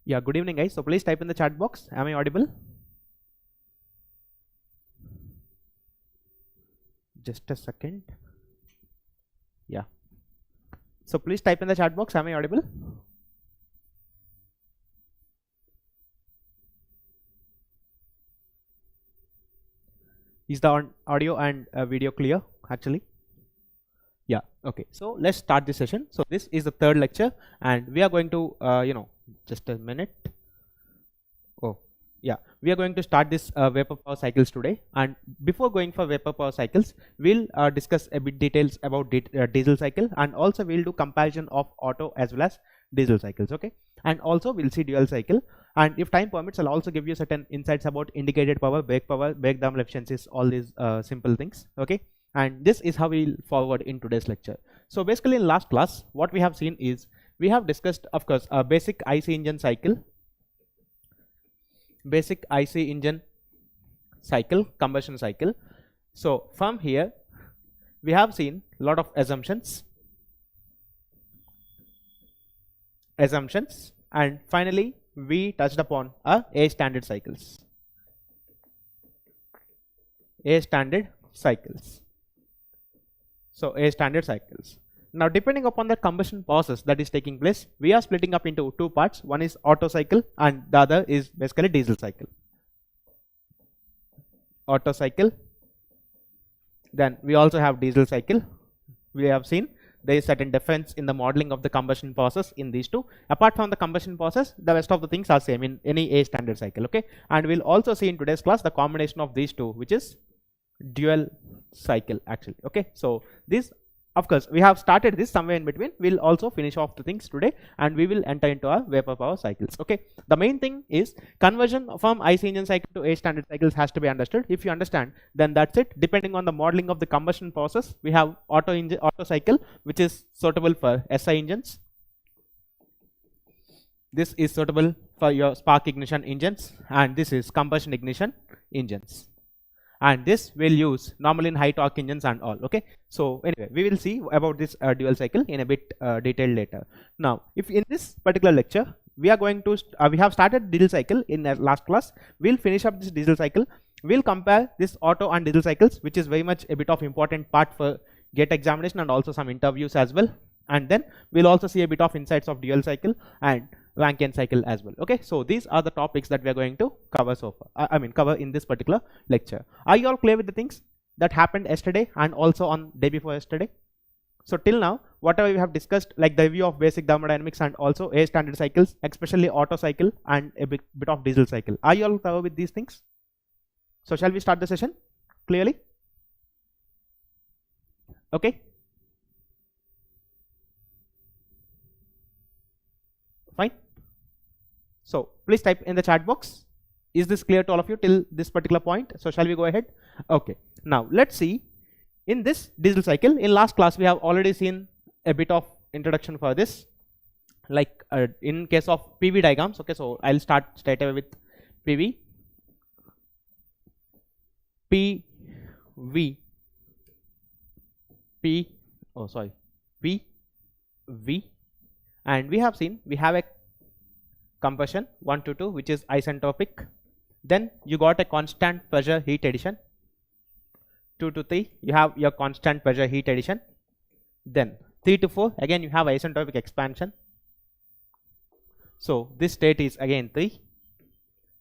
Yeah, good evening guys. So please type in the chat box. Am I audible? Just a second. Yeah. So please type in the chat box. Am I audible? Is the audio and video clear actually? Yeah, okay. So let's start this session. So this is the third lecture and we are going to, just a minute. Oh, yeah, we are going to start this vapor power cycles today. And before going for vapor power cycles, we'll discuss a bit details about diesel cycle, and also we'll do comparison of auto as well as diesel cycles, okay? And also we'll see dual cycle. And if time permits, I'll also give you certain insights about indicated power, break thermal efficiencies, all these simple things, okay? And this is how we'll forward in today's lecture. So basically in last class, what we have seen is, we have discussed, of course, a basic IC engine cycle, combustion cycle. So from here, we have seen a lot of assumptions, and finally we touched upon A standard cycles. So A standard cycles. Now depending upon the combustion process that is taking place, we are splitting up into two parts. One is Otto cycle and the other is basically diesel cycle. Otto cycle, then we also have diesel cycle. We have seen there is certain difference in the modeling of the combustion process in these two. Apart from the combustion process, the rest of the things are same in any A standard cycle, okay? And we'll also see in today's class the combination of these two, which is dual cycle actually, okay? So this, of course, we have started this somewhere in between. We'll also finish off the things today and we will enter into our vapor power cycles, okay? The main thing is conversion from IC engine cycle to A standard cycles has to be understood. If you understand, then that's it. Depending on the modeling of the combustion process, we have Otto cycle, which is suitable for SI engines. This is suitable for your spark ignition engines, and this is combustion ignition engines. And this will use normally in high torque engines and all, okay? So anyway, we will see about this dual cycle in a bit detailed later. Now, if in this particular lecture, we are going to, we have started diesel cycle in last class. We'll finish up this diesel cycle. We'll compare this auto and diesel cycles, which is very much a bit of important part for GATE examination and also some interviews as well. And then we'll also see a bit of insights of dual cycle and Rankine cycle as well, okay? So these are the topics that we are going to cover so far, cover in this particular lecture. Are you all clear with the things that happened yesterday and also on day before yesterday? So till now, whatever we have discussed, like the review of basic thermodynamics and also A standard cycles, especially auto cycle and a bit of diesel cycle. Are you all clear with these things? So shall we start the session clearly? Okay. Fine. So please type in the chat box. Is this clear to all of you till this particular point? So shall we go ahead? Okay. Now let's see. In this diesel cycle, in last class we have already seen a bit of introduction for this, like in case of PV diagrams. Okay, so I'll start straight away with PV. PV. And we have seen we have a combustion 1 to 2, which is isentropic. Then you got a constant pressure heat addition. 2 to 3, you have your constant pressure heat addition. Then 3 to 4, again you have isentropic expansion. So this state is again 3.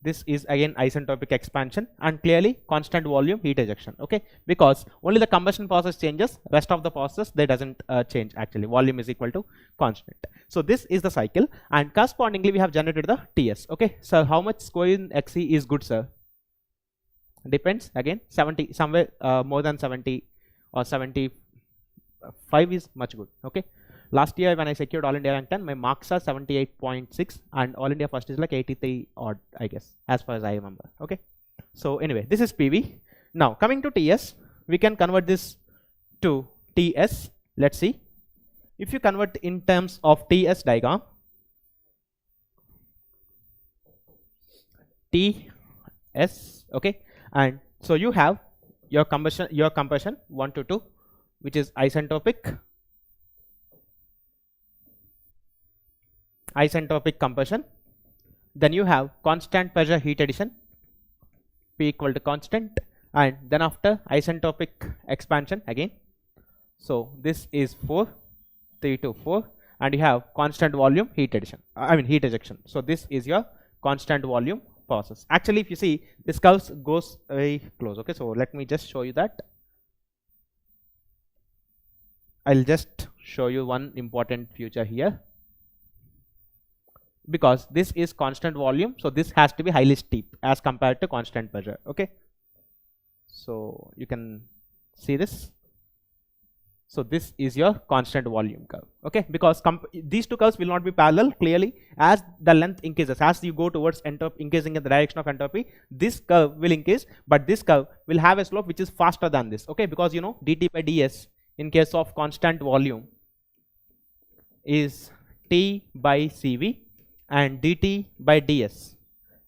This is again isentropic expansion, and clearly constant volume heat ejection, okay? Because only the combustion process changes, rest of the process they doesn't change actually. Volume is equal to constant. So this is the cycle, and correspondingly we have generated the TS, okay? So how much 𝐂𝐸 𝐶 is good, sir? Depends, again 70, somewhere more than 70 or 75 is much good, okay? Last year when I secured All India Rank 10, my marks are 78.6 and All India first is like 83 odd, I guess, as far as I remember, okay? So anyway, this is PV. Now coming to TS, we can convert this to TS. Let's see. If you convert in terms of TS diagram, TS, okay? And so you have your combustion 1 to 2, which is isentropic combustion, Then you have constant pressure heat addition, P equal to constant, and then after isentropic expansion again. So this is 4, 3 to 4, and you have constant volume heat addition, heat ejection. So this is your constant volume process. Actually, if you see, this curve goes very close. Okay, so let me just show you that. I'll just show you one important feature here. Because this is constant volume, so this has to be highly steep as compared to constant pressure. Okay, so you can see this. So this is your constant volume curve. Okay, because these two curves will not be parallel clearly. As the length increases, as you go towards entropy, increasing in the direction of entropy, this curve will increase, but this curve will have a slope which is faster than this. Okay, because you know dt by ds in case of constant volume is T by Cv, and dt by ds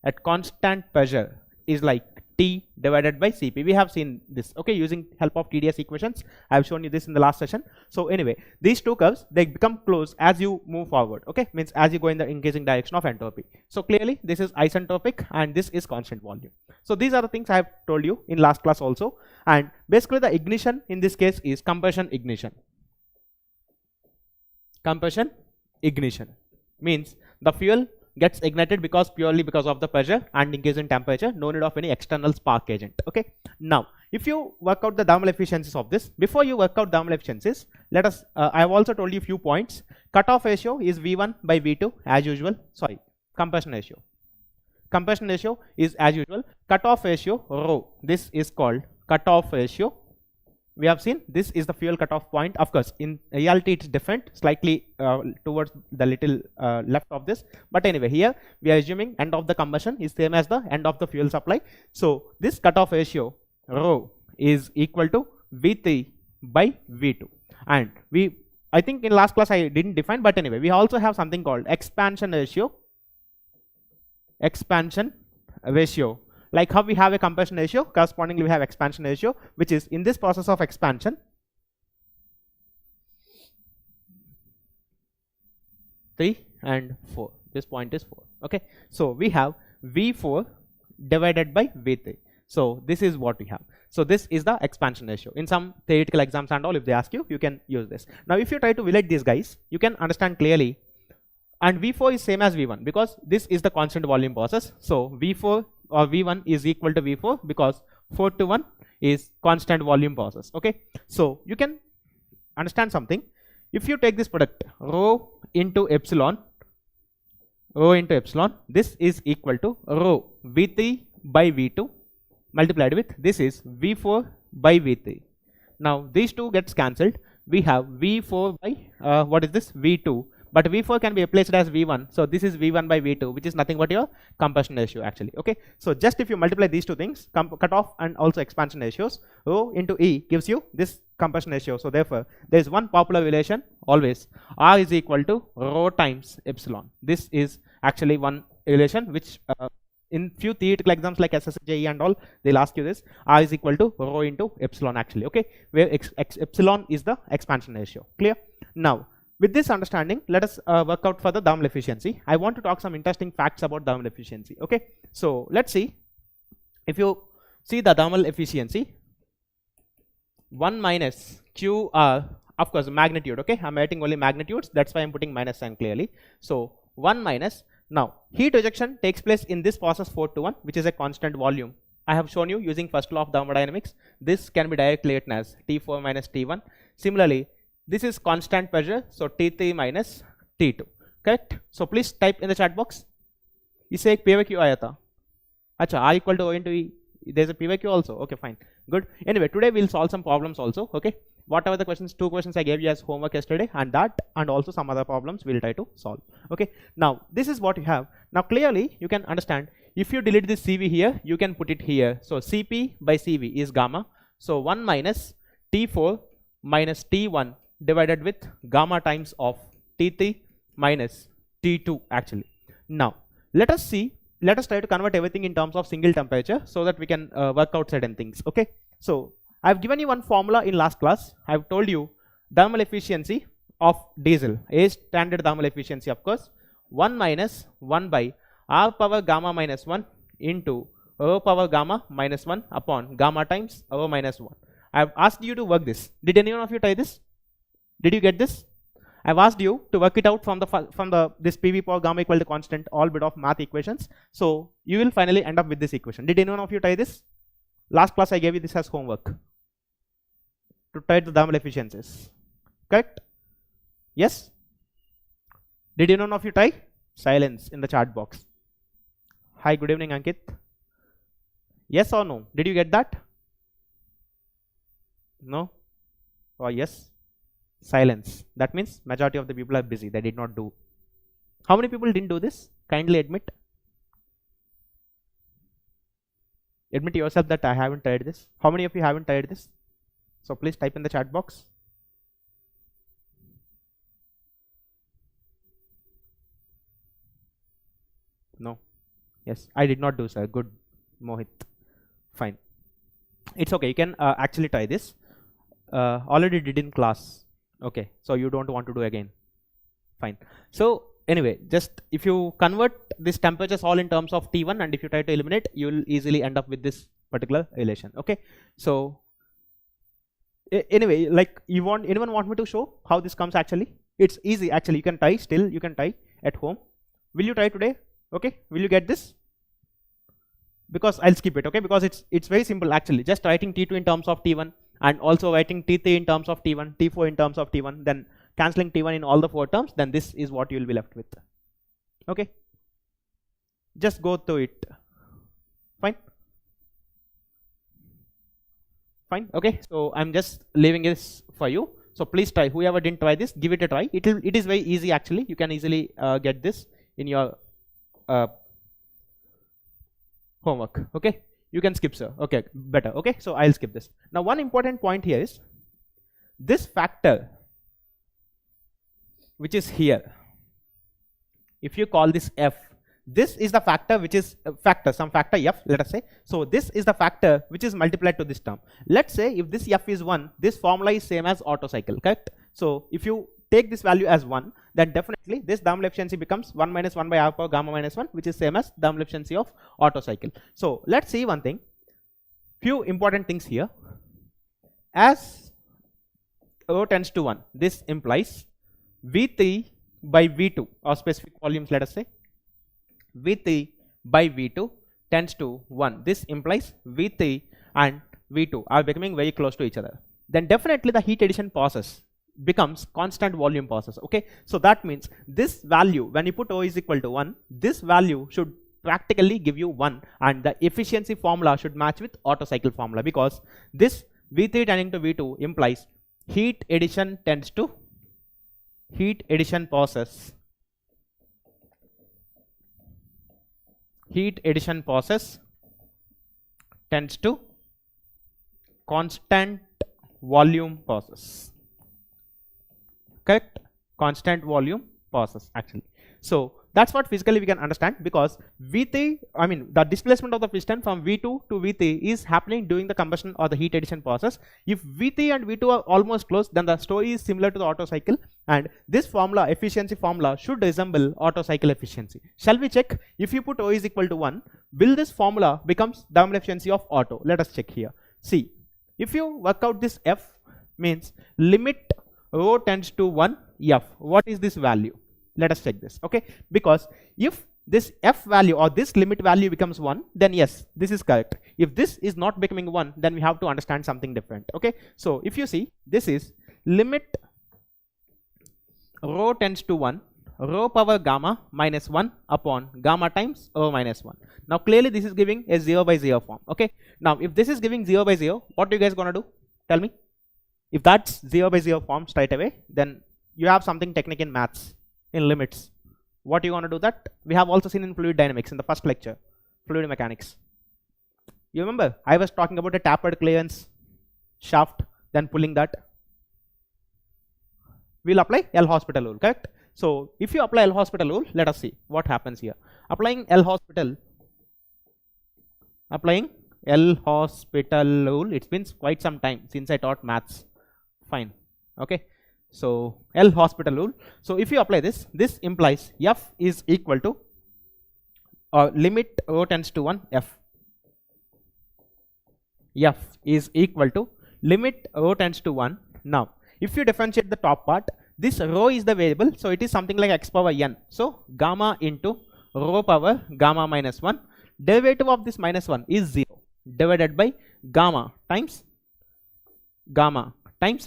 at constant pressure is like T divided by Cp. We have seen this, okay, using help of TdS equations. I have shown you this in the last session. So anyway, these two curves, they become close as you move forward. Okay, means as you go in the increasing direction of entropy. So clearly this is isentropic and this is constant volume. So these are the things I have told you in last class also. And basically the ignition in this case is compression ignition. Compression ignition means the fuel gets ignited purely because of the pressure and increase in temperature, no need of any external spark agent. Okay, now if you work out the thermal efficiencies of this, before you work out thermal efficiencies, let us I have also told you a few points. Cutoff ratio is V1 by V2 as usual. Sorry, compression ratio is as usual. Cutoff ratio rho, this is called cutoff ratio. We have seen this is the fuel cutoff point. Of course, in reality it's different, slightly towards the little left of this. But anyway, here we are assuming end of the combustion is same as the end of the fuel supply. So this cutoff ratio rho is equal to V3 by V2. And I think in last class I didn't define, but anyway, we also have something called expansion ratio. Like how we have a compression ratio, correspondingly we have expansion ratio, which is in this process of expansion 3 and 4. This point is 4. Okay, so we have V4 divided by V3. So this is what we have. So this is the expansion ratio. In some theoretical exams and all, if they ask you, you can use this. Now if you try to relate these guys, you can understand clearly. And V4 is same as V1 because this is the constant volume process. So V4 or V1 is equal to V4 because 4 to 1 is constant volume process. Okay, so you can understand something. If you take this product rho into epsilon, this is equal to rho V3 by V2 multiplied with this is V4 by V3. Now these two gets cancelled. We have V4 by what is this, V2. But V4 can be replaced as V1. So this is V1 by V2, which is nothing but your compression ratio actually. Okay, so just if you multiply these two things, cutoff and also expansion ratios, rho into E gives you this compression ratio. So therefore there is one popular relation always, R is equal to rho times epsilon. This is actually one relation which in few theoretical exams like SSJE and all, they'll ask you this. R is equal to rho into epsilon actually. Okay, where epsilon is the expansion ratio. Clear? Now with this understanding, let us work out for the thermal efficiency. I want to talk some interesting facts about thermal efficiency. Okay, so let's see. If you see the thermal efficiency, 1 minus QR, of course magnitude. Okay, I'm writing only magnitudes, that's why I'm putting minus sign clearly. So 1 minus, now heat rejection takes place in this process 4 to 1, which is a constant volume. I have shown you using first law of thermodynamics. This can be directly written as T4 minus T1. Similarly, this is constant pressure, so T3 minus T2. Correct? So please type in the chat box. इसे एक PY क्यों आया था? अच्छा, R equal to O into E. There's a PY क्यों also. Okay, fine, good. Anyway, today we'll solve some problems also. Okay, whatever the questions, 2 questions I gave you as homework yesterday, and that, and also some other problems we'll try to solve. Okay, now this is what you have. Now clearly you can understand. If you delete this CV here, you can put it here. So CP by CV is gamma. So 1 minus T4 minus T1 divided with gamma times of T3 minus T2 actually. Now let us try to convert everything in terms of single temperature so that we can work out certain things. Okay, so I've given you one formula in last class. I've told you thermal efficiency of diesel, a standard thermal efficiency, of course, 1 minus 1 by r power gamma minus 1 into rho power gamma minus 1 upon gamma times rho minus 1. I have asked you to work this. Did anyone of you try this? Did you get this? I've asked you to work it out from this PV power gamma equal to constant, all bit of math equations. So you will finally end up with this equation. Did anyone of you try this? Last class I gave you this as homework to try the thermal efficiencies. Correct? Yes? Did anyone of you try? Silence in the chat box. Hi, good evening, Ankit. Yes or no? Did you get that? No? Or yes? Silence. That means majority of the people are busy. They did not do. How many people didn't do this? Kindly admit. Admit yourself that I haven't tried this. How many of you haven't tried this? So please type in the chat box. No. Yes, I did not do, sir. Good, Mohit. Fine. It's okay. You can actually try this. Already did in class. Okay, so you don't want to do again. Fine. So anyway, just if you convert these temperatures all in terms of T1 and if you try to eliminate, you will easily end up with this particular relation. Okay, so anyway, like anyone want me to show how this comes actually? It's easy actually. You can try still. You can try at home. Will you try today? Okay, will you get this? Because I'll skip it. Okay, because it's very simple actually. Just writing T2 in terms of T1 and also writing T3 in terms of T1, T4 in terms of T1, then cancelling T1 in all the 4 terms, then this is what you will be left with. Okay, just go through it. Fine. Fine. Okay, so I'm just leaving this for you. So please try. Whoever didn't try this, give it a try. It is very easy actually. You can easily get this in your homework. Okay, you can skip, sir. Okay, better. Okay, so I'll skip this. Now one important point here is this factor which is here. If you call this f, this is the factor which is some factor f, let us say. So this is the factor which is multiplied to this term. Let's say if this f is 1, this formula is same as Otto cycle, correct? So if you take this value as 1, then definitely this thermal efficiency becomes 1 minus 1 by r power gamma minus 1, which is same as thermal efficiency of Otto cycle. So let's see one thing. Few important things here. As rho tends to 1, this implies V3 by V2 or specific volumes, let us say V3 by V2 tends to 1. This implies V3 and V2 are becoming very close to each other. Then definitely the heat addition process becomes constant volume process. Okay, so that means this value, when you put O is equal to 1, this value should practically give you 1, and the efficiency formula should match with Otto cycle formula, because this V3 tending to V2 implies heat addition tends to heat addition process. Heat addition process tends to constant volume process. Correct? Constant volume process actually. So that's what physically we can understand, because V3, I mean the displacement of the piston from V2 to V3 is happening during the combustion or the heat addition process. If V3 and V2 are almost close, then the story is similar to the Otto cycle, and this formula, efficiency formula, should resemble Otto cycle efficiency. Shall we check? If you put O is equal to 1, will this formula becomes thermal efficiency of Otto? Let us check here. See, if you work out this F, means limit rho tends to 1 F. What is this value? Let us check this. Okay, because if this F value or this limit value becomes 1, then yes, this is correct. If this is not becoming 1, then we have to understand something different. Okay, so if you see, this is limit rho tends to 1, rho power gamma minus 1 upon gamma times rho minus 1. Now clearly this is giving a 0 by 0 form. Okay, now if this is giving 0 by 0, what are you guys gonna do? Tell me. If that's 0 by 0 form straight away, then you have something technique in maths, in limits. What are you gonna do that? We have also seen in fluid dynamics in the first lecture, fluid mechanics. You remember I was talking about a tapered clearance shaft, then pulling that. We'll apply L'Hospital rule, correct? So if you apply L'Hospital rule, let us see what happens here. Applying L'Hospital rule, it's been quite some time since I taught maths. Fine. Okay, so L'Hospital rule. So if you apply this, this implies F is equal to or limit rho tends to 1 f. F is equal to limit rho tends to 1. Now, if you differentiate the top part, this rho is the variable, so it is something like x power n. So, gamma into rho power gamma minus 1. Derivative of this minus 1 is 0 divided by gamma times,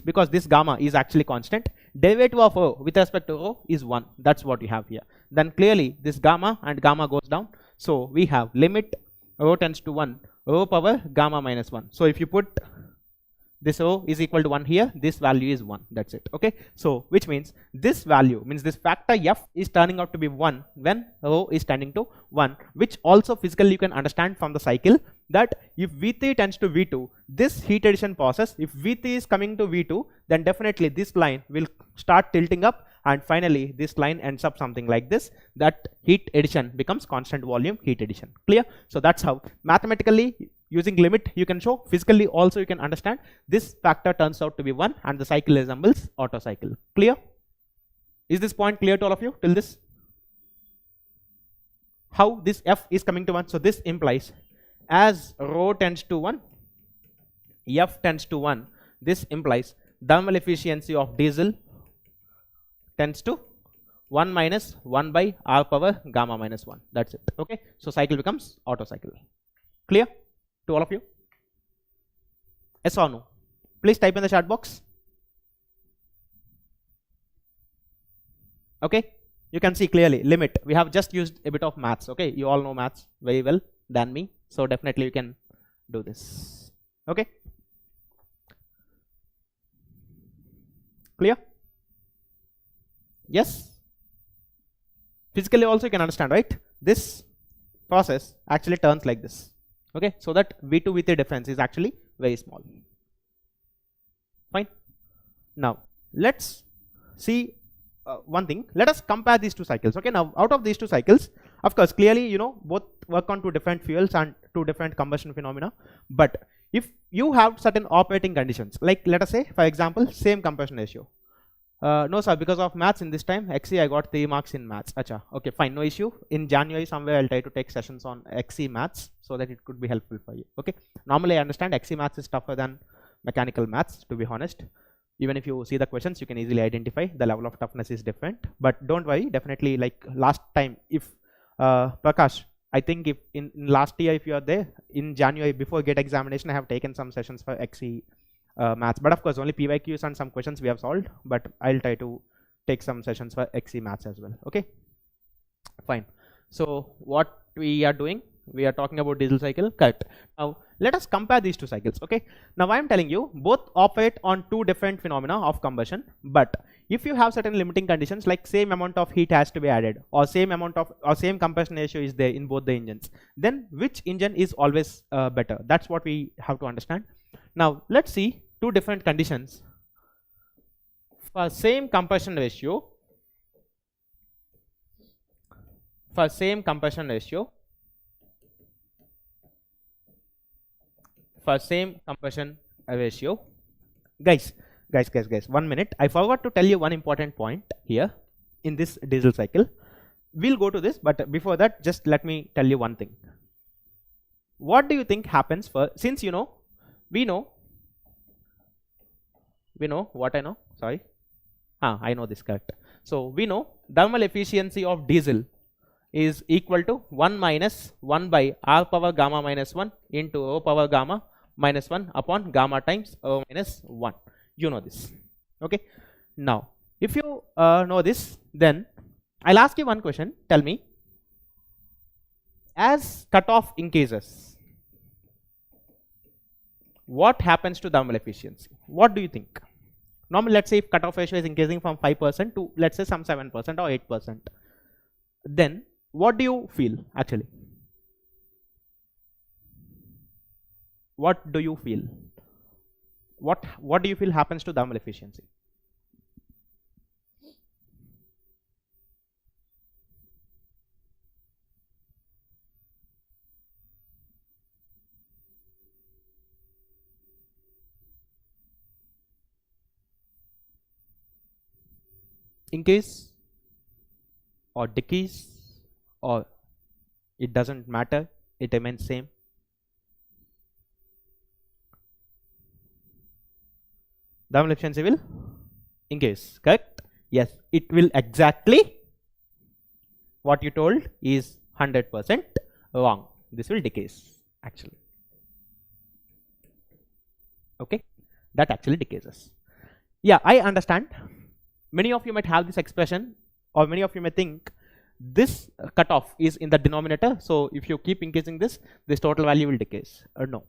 because this gamma is actually constant, derivative of rho with respect to rho is 1. That's what you have here. Then clearly this gamma and gamma goes down. So, we have limit rho tends to 1 rho power gamma minus 1. So, if you put this rho is equal to 1 here, this value is 1. That's it. Okay. So, which means this value means this factor f is turning out to be 1 when rho is tending to 1, which also physically you can understand from the cycle that if V3 tends to V2, this heat addition process, if V3 is coming to V2, then definitely this line will start tilting up, and finally this line ends up something like this, that heat addition becomes constant volume heat addition. Clear? So, that's how mathematically using limit you can show, physically also you can understand this factor turns out to be 1 and the cycle resembles Otto cycle. Clear? Is this point clear to all of you till this? How this f is coming to 1? So, this implies as rho tends to 1, f tends to 1, this implies thermal efficiency of diesel tends to 1 minus 1 by r power gamma minus 1. That's it. Okay. So, cycle becomes Otto cycle. Clear to all of you? Yes or no? Please type in the chat box. Okay. You can see clearly limit. We have just used a bit of maths. Okay. You all know maths very well than me. So, definitely you can do this. Okay. Clear? Yes. Physically also you can understand, right? This process actually turns like this. Okay. So, that V2 V3 difference is actually very small. Fine. Now, let's see one thing. Let us compare these two cycles. Okay. Now, out of these two cycles, of course, clearly, you know, both work on two different fuels and two different combustion phenomena. But if you have certain operating conditions, like let us say, for example, same combustion ratio. No sir, because of maths in this time, 𝐂𝐸 I got 3 marks in maths. Acha, okay, fine, no issue. In January somewhere I'll try to take sessions on 𝐂𝐸 maths so that it could be helpful for you. Okay. Normally I understand 𝐂𝐸 maths is tougher than mechanical maths, to be honest. Even if you see the questions, you can easily identify the level of toughness is different. But don't worry, definitely like last time, if Prakash, I think if in last year, if you are there in January before GATE examination, I have taken some sessions for 𝐂𝐸 maths, but of course only PYQs and some questions we have solved, but I'll try to take some sessions for 𝐂𝐸 maths as well. Okay, fine. So what we are doing, we are talking about diesel cycle. Correct. Now let us compare these two cycles. Okay, now I am telling you both operate on two different phenomena of combustion, but if you have certain limiting conditions like same amount of heat has to be added, or same amount of or same combustion ratio is there in both the engines, then which engine is always better? That's what we have to understand. Now let's see two different conditions for same combustion ratio. For same combustion ratio, guys, 1 minute. I forgot to tell you one important point here in this diesel cycle. We'll go to this, but before that, just let me tell you one thing. What do you think happens for, since you know, we know what I know, sorry. I know this, correct. So we know thermal efficiency of diesel is equal to 1 minus 1 by r power gamma minus 1 into rho power gamma minus 1 upon gamma times rho minus 1. You know this. Okay. Now, if you know this, then I'll ask you one question. Tell me, as cutoff increases, what happens to thermal efficiency? What do you think? Normally, let's say if cutoff ratio is increasing from 5% to let's say some 7% or 8%, then what do you feel actually? What do you feel? What do you feel happens to thermal efficiency? Increase or decrease or It doesn't matter, it remains same. Thermal efficiency will increase, correct? Yes, it will exactly what you told is 100% wrong. This will decrease actually. Okay, that actually decreases. Yeah, I understand. Many of you might have this expression, or many of you may think this cutoff is in the denominator. So if you keep increasing this total value will decrease. No.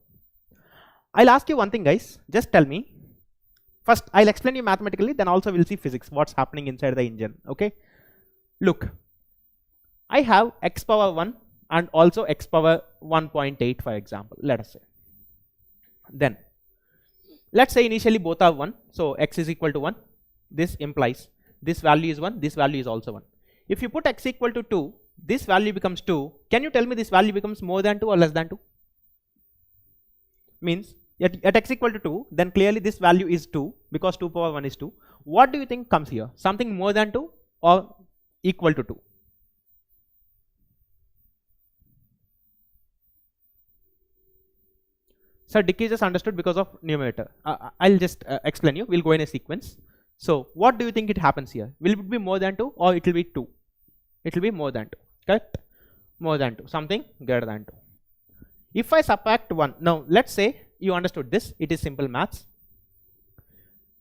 I'll ask you one thing, guys. Just tell me. First, I'll explain you mathematically. Then also we'll see physics. What's happening inside the engine? Okay. Look, I have x power 1 and also x power 1.8, for example. Let us say. Then let's say initially both are 1. So x is equal to 1. This implies this value is 1. This value is also 1. If you put x equal to 2, this value becomes 2. Can you tell me this value becomes more than 2 or less than 2? Means at x equal to 2, then clearly this value is 2 because 2 power 1 is 2. What do you think comes here? Something more than 2 or equal to 2? So decrease is understood because of numerator. I'll just explain you. We'll go in a sequence. So what do you think it happens here? Will it be more than 2 or it will be 2? It will be more than 2, correct? More than 2, something greater than 2. If I subtract 1, now let's say you understood this, it is simple maths.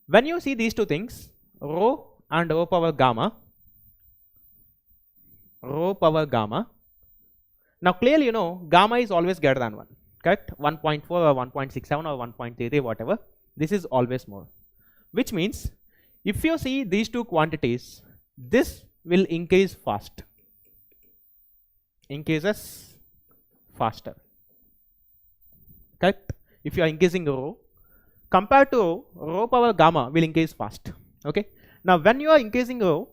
When you see these two things, rho and rho power gamma, now clearly you know gamma is always greater than 1, correct? 1.4 or 1.67 or 1.33, whatever, this is always more. Which means if you see these two quantities, this will increase fast, increases faster, correct? If you are increasing rho, compared to rho power gamma will increase fast. Okay. Now when you are increasing rho,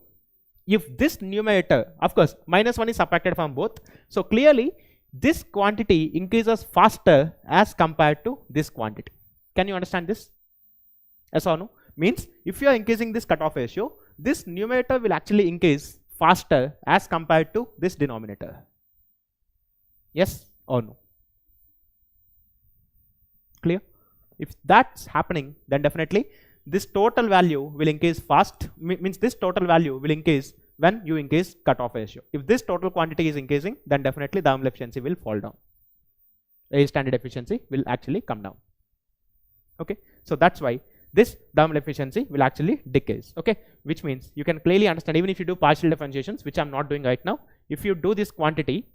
if this numerator, of course -1 is subtracted from both, so clearly this quantity increases faster as compared to this quantity. Can you understand this? Yes or no? Means if you are increasing this cutoff ratio, this numerator will actually increase faster as compared to this denominator. Yes or no? Clear? If that's happening, then definitely this total value will increase fast, means this total value will increase when you increase cutoff ratio. If this total quantity is increasing, then definitely the thermal efficiency will fall down. A standard efficiency will actually come down. Okay, so that's why this thermal efficiency will actually decrease. Okay, which means you can clearly understand, even if you do partial differentiations, which I'm not doing right now, if you do this quantity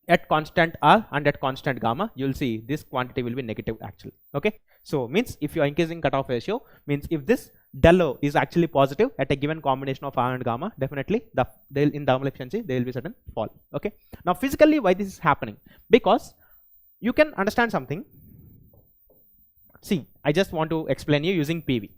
at constant R and at constant gamma, you'll see this quantity will be negative actually. Okay, so means if you are increasing cutoff ratio, means if this del O is actually positive at a given combination of R and gamma, definitely in thermal efficiency there will be certain fall. Okay, now physically why this is happening? Because you can understand something. See, I just want to explain you using PV.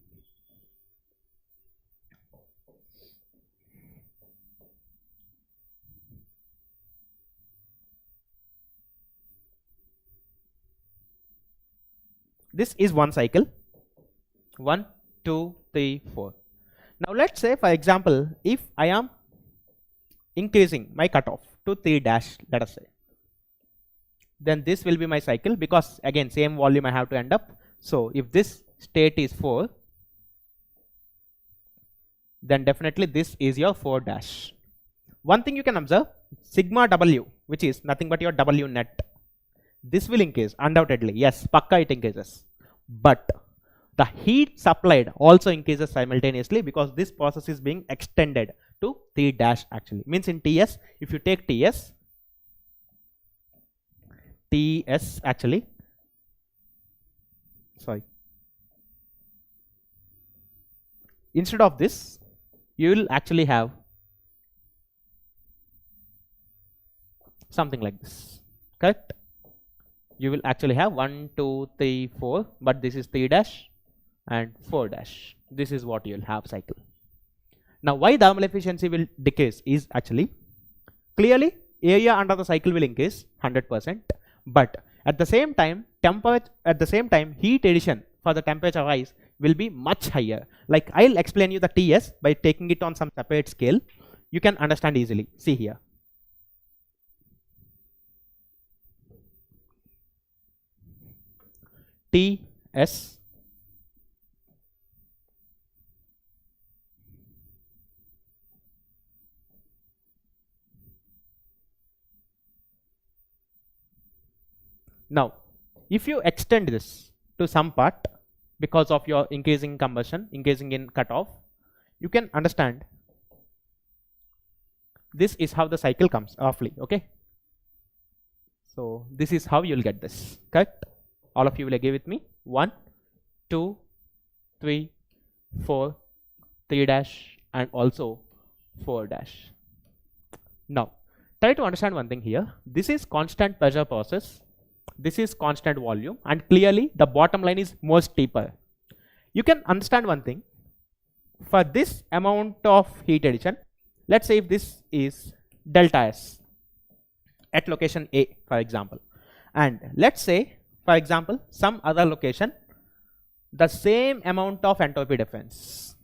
This is one cycle, 1, 2, 3, 4. Now let's say, for example, if I am increasing my cutoff to 3 dash, let us say, then this will be my cycle, because again same volume I have to end up. So if this state is 4, then definitely this is your 4 dash. One thing you can observe, sigma W, which is nothing but your W net, this will increase undoubtedly. Yes, pakka it increases, but the heat supplied also increases simultaneously, because this process is being extended to 3 dash actually. Means in TS, if you take TS actually, sorry, instead of this you will actually have something like this, correct? You will actually have 1, 2, 3, 4, but this is 3 dash and 4 dash. This is what you will have cycle. Now why thermal efficiency will decrease is actually clearly area under the cycle will increase 100%, but at the same time heat addition for the temperature rise will be much higher. Like I'll explain you the TS by taking it on some separate scale. You can understand easily. See here. Ts now if you extend this to some part because of your increasing combustion, increasing in cutoff, you can understand this is how the cycle comes roughly. Okay, so this is how you'll get this, correct? All of you will agree with me. 1 2 3 4 3 dash and also 4 dash. Now try to understand one thing here. This is constant pressure process, this is constant volume, and clearly the bottom line is more steeper. You can understand one thing. For this amount of heat addition, let's say if this is delta S at location A, for example, and let's say for example some other location the same amount of entropy difference,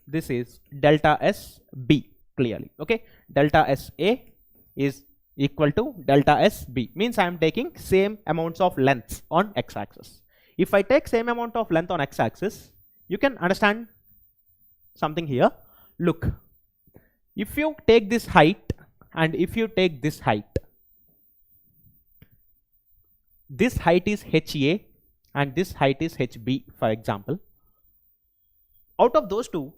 this is delta S B clearly. Okay, delta S A is equal to delta S B, means I am taking same amounts of lengths on x-axis. If I take same amount of length on x-axis, you can understand something here. Look, if you take this height and if you take this height is HA and this height is HB, for example. Out of those two,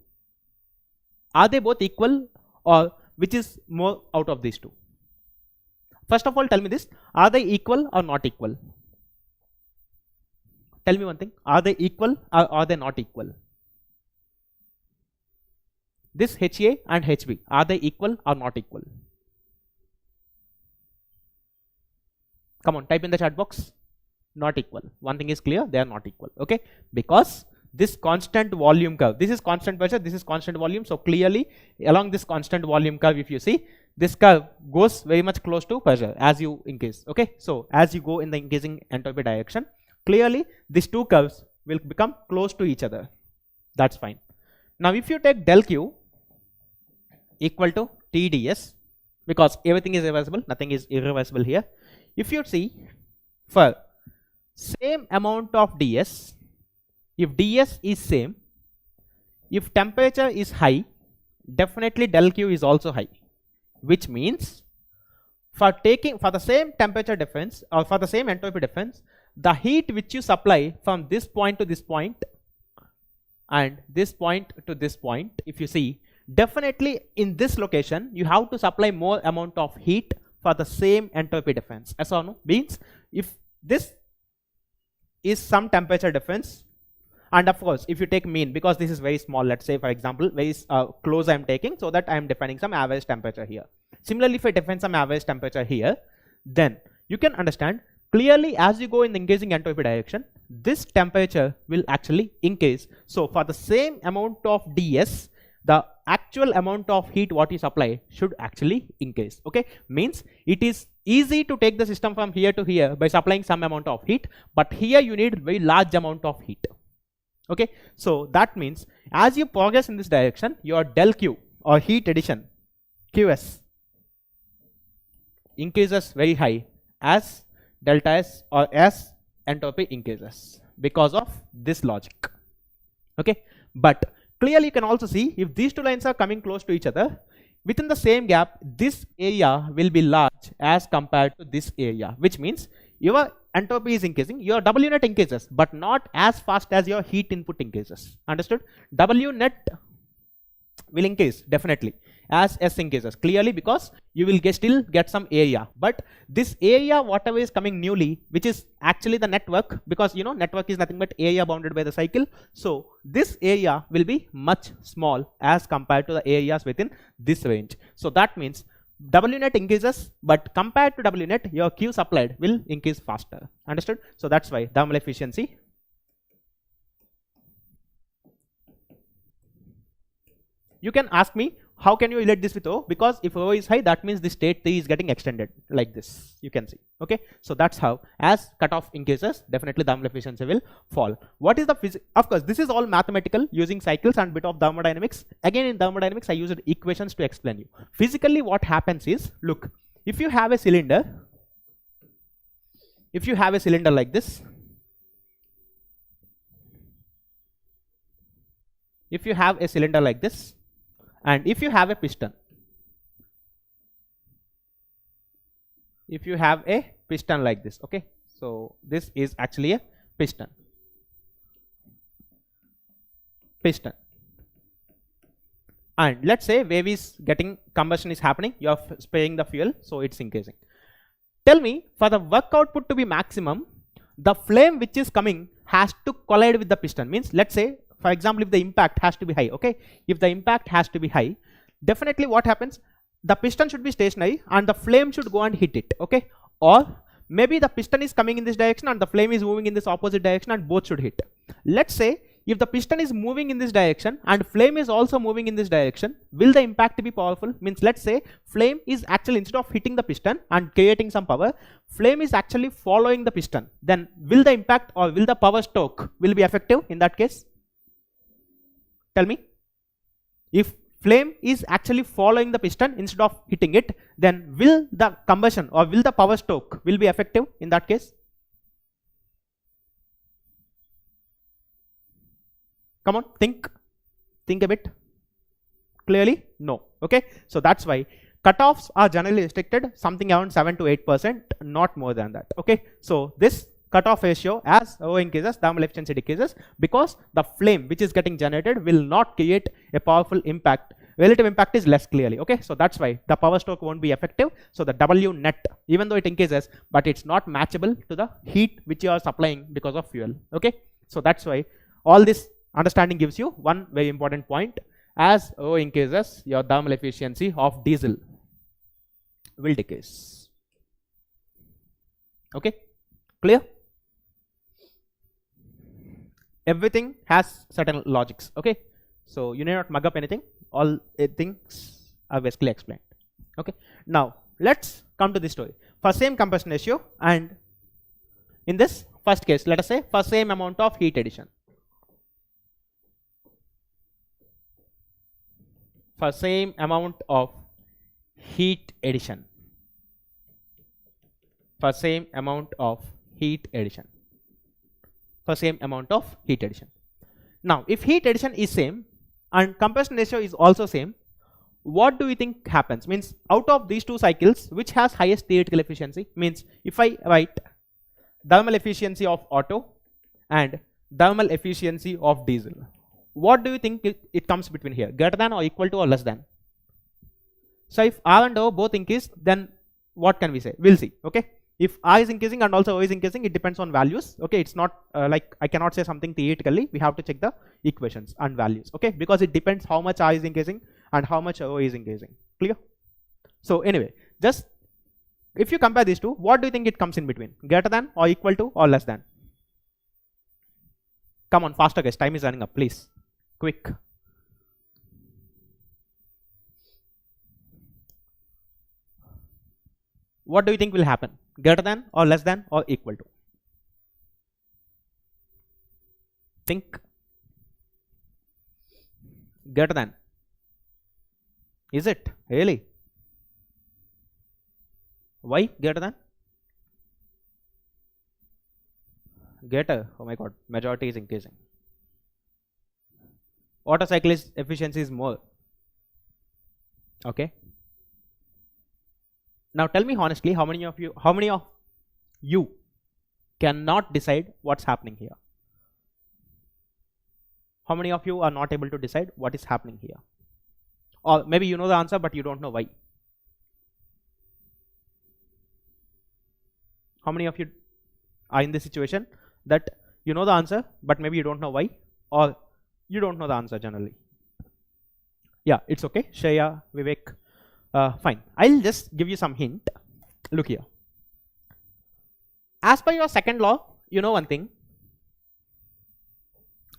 are they both equal, or which is more out of these two? First of all, tell me this, are they equal or not equal? Tell me one thing, are they equal or are they not equal? This HA and HB, are they equal or not equal? Come on, type in the chat box. Not equal. One thing is clear, they are not equal. Okay, because this constant volume curve, this is constant pressure, this is constant volume. So clearly along this constant volume curve, if you see, this curve goes very much close to pressure as you increase. Okay, so as you go in the increasing entropy direction, clearly these two curves will become close to each other. That's fine. Now if you take del Q equal to TdS, because everything is reversible, nothing is irreversible here. If you see, for same amount of ds, if ds is same, if temperature is high, definitely del Q is also high, which means for the same temperature difference or for the same entropy difference, the heat which you supply from this point to this point and this point to this point, if you see, definitely in this location you have to supply more amount of heat for the same entropy difference. Yes or no? Means if this is some temperature difference, and of course if you take mean, because this is very small, let's say for example very close I am taking, so that I am defining some average temperature here. Similarly, if I define some average temperature here, then you can understand clearly as you go in the increasing entropy direction, this temperature will actually increase. So for the same amount of ds, the actual amount of heat what you supply should actually increase. Okay, means it is easy to take the system from here to here by supplying some amount of heat, but here you need very large amount of heat. Okay, so that means as you progress in this direction, your del Q or heat addition QS increases very high as delta S or as entropy increases because of this logic. Okay, but clearly you can also see if these two lines are coming close to each other, within the same gap this area will be large as compared to this area, which means your entropy is increasing, your W net increases, but not as fast as your heat input increases. Understood? W net will increase definitely as S increases, clearly because you will still get some area, but this area whatever is coming newly, which is actually the network, because you know network is nothing but area bounded by the cycle, so this area will be much small as compared to the areas within this range. So that means W net increases, but compared to W net your Q supplied will increase faster. Understood? So that's why thermal efficiency. You can ask me, how can you relate this with O? Because if O is high, that means the state 3 is getting extended like this, you can see. Okay, so that's how as cutoff increases, definitely thermal efficiency will fall. What is the physics? Of course, this is all mathematical using cycles and bit of thermodynamics. Again, in thermodynamics, I used equations to explain you. Physically, what happens is, look, if you have a cylinder like this, if you have a cylinder like this, and if you have a piston, if you have a piston like this, okay, so this is actually a piston, and let's say wave is getting, combustion is happening, you are spraying the fuel, so it's increasing. Tell me, for the work output to be maximum, the flame which is coming has to collide with the piston. Means, let's say, for example, if the impact has to be high, okay, if the impact has to be high, definitely what happens, the piston should be stationary and the flame should go and hit it, okay, or maybe the piston is coming in this direction and the flame is moving in this opposite direction and both should hit. Let's say if the piston is moving in this direction and flame is also moving in this direction, will the impact be powerful? Means, let's say flame is actually, instead of hitting the piston and creating some power, flame is actually following the piston, then will the impact or will the power stroke will be effective in that case? Tell me. If flame is actually following the piston instead of hitting it, then will the combustion or will the power stroke will be effective in that case? Come on, think a bit. Clearly, no. Okay, so that's why cutoffs are generally restricted something around 7 to 8%, not more than that. Okay, so this cutoff ratio, as O increases, thermal efficiency decreases, because the flame which is getting generated will not create a powerful impact. Relative impact is less clearly. Okay, so that's why the power stroke won't be effective. So the W net, even though it increases, but it's not matchable to the heat which you are supplying because of fuel. Okay, so that's why all this understanding gives you one very important point. As O increases, your thermal efficiency of diesel will decrease. Okay, clear? Everything has certain logics. Okay, so you need not mug up anything. All things are basically explained. Okay, now let's come to this story. For same combustion ratio, and in this first case, let us say for same amount of heat addition. For same amount of heat addition. For same amount of heat addition. For same amount of heat addition. Now, if heat addition is same and combustion ratio is also same, what do you think happens? Means, out of these two cycles, which has highest theoretical efficiency? Means, if I write thermal efficiency of auto and thermal efficiency of diesel, what do you think it comes between here? Greater than or equal to or less than? So if R and O both increase, then what can we say? We'll see. Okay, if R is increasing and also O is increasing, it depends on values. Okay, it's not like I cannot say something theoretically. We have to check the equations and values. Okay, because it depends how much R is increasing and how much O is increasing. Clear? So anyway, just if you compare these two, what do you think it comes in between? Greater than or equal to or less than? Come on, faster guys, time is running up, please. Quick. What do you think will happen? Greater than or less than or equal to? Think. Greater than. Is it? Really? Why greater than? Greater. Oh my god, majority is increasing. Auto cycle efficiency is more. Okay. Now tell me honestly, how many of you cannot decide what's happening here? How many of you are not able to decide what is happening here? Or maybe you know the answer but you don't know why. How many of you are in this situation that you know the answer but maybe you don't know why, or you don't know the answer generally? Yeah, it's okay. Shreya, Vivek, fine. I'll just give you some hint. Look here. As per your second law, you know one thing.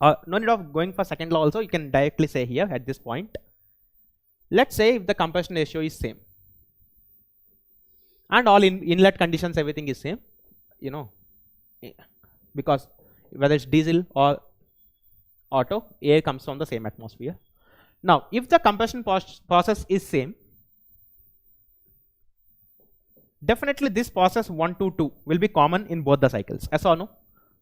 No need of going for second law also. You can directly say here at this point. Let's say if the combustion ratio is same and all inlet conditions, everything is same, you know, because whether it's diesel or auto, air comes from the same atmosphere. Now, if the combustion process is same, definitely this process 1 to 2 will be common in both the cycles. Yes or no?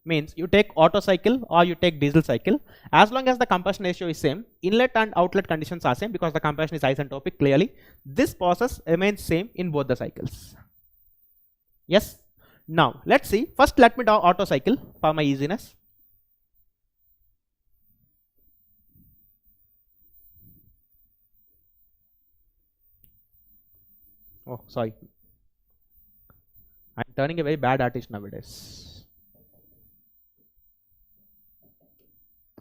means you take Otto cycle or you take diesel cycle, as long as the combustion ratio is same, inlet and outlet conditions are same because the combustion is isentropic clearly, this process remains same in both the cycles. Yes? Now let's see, first let me draw Otto cycle for my easiness. Oh, sorry. I'm turning a very bad artist nowadays.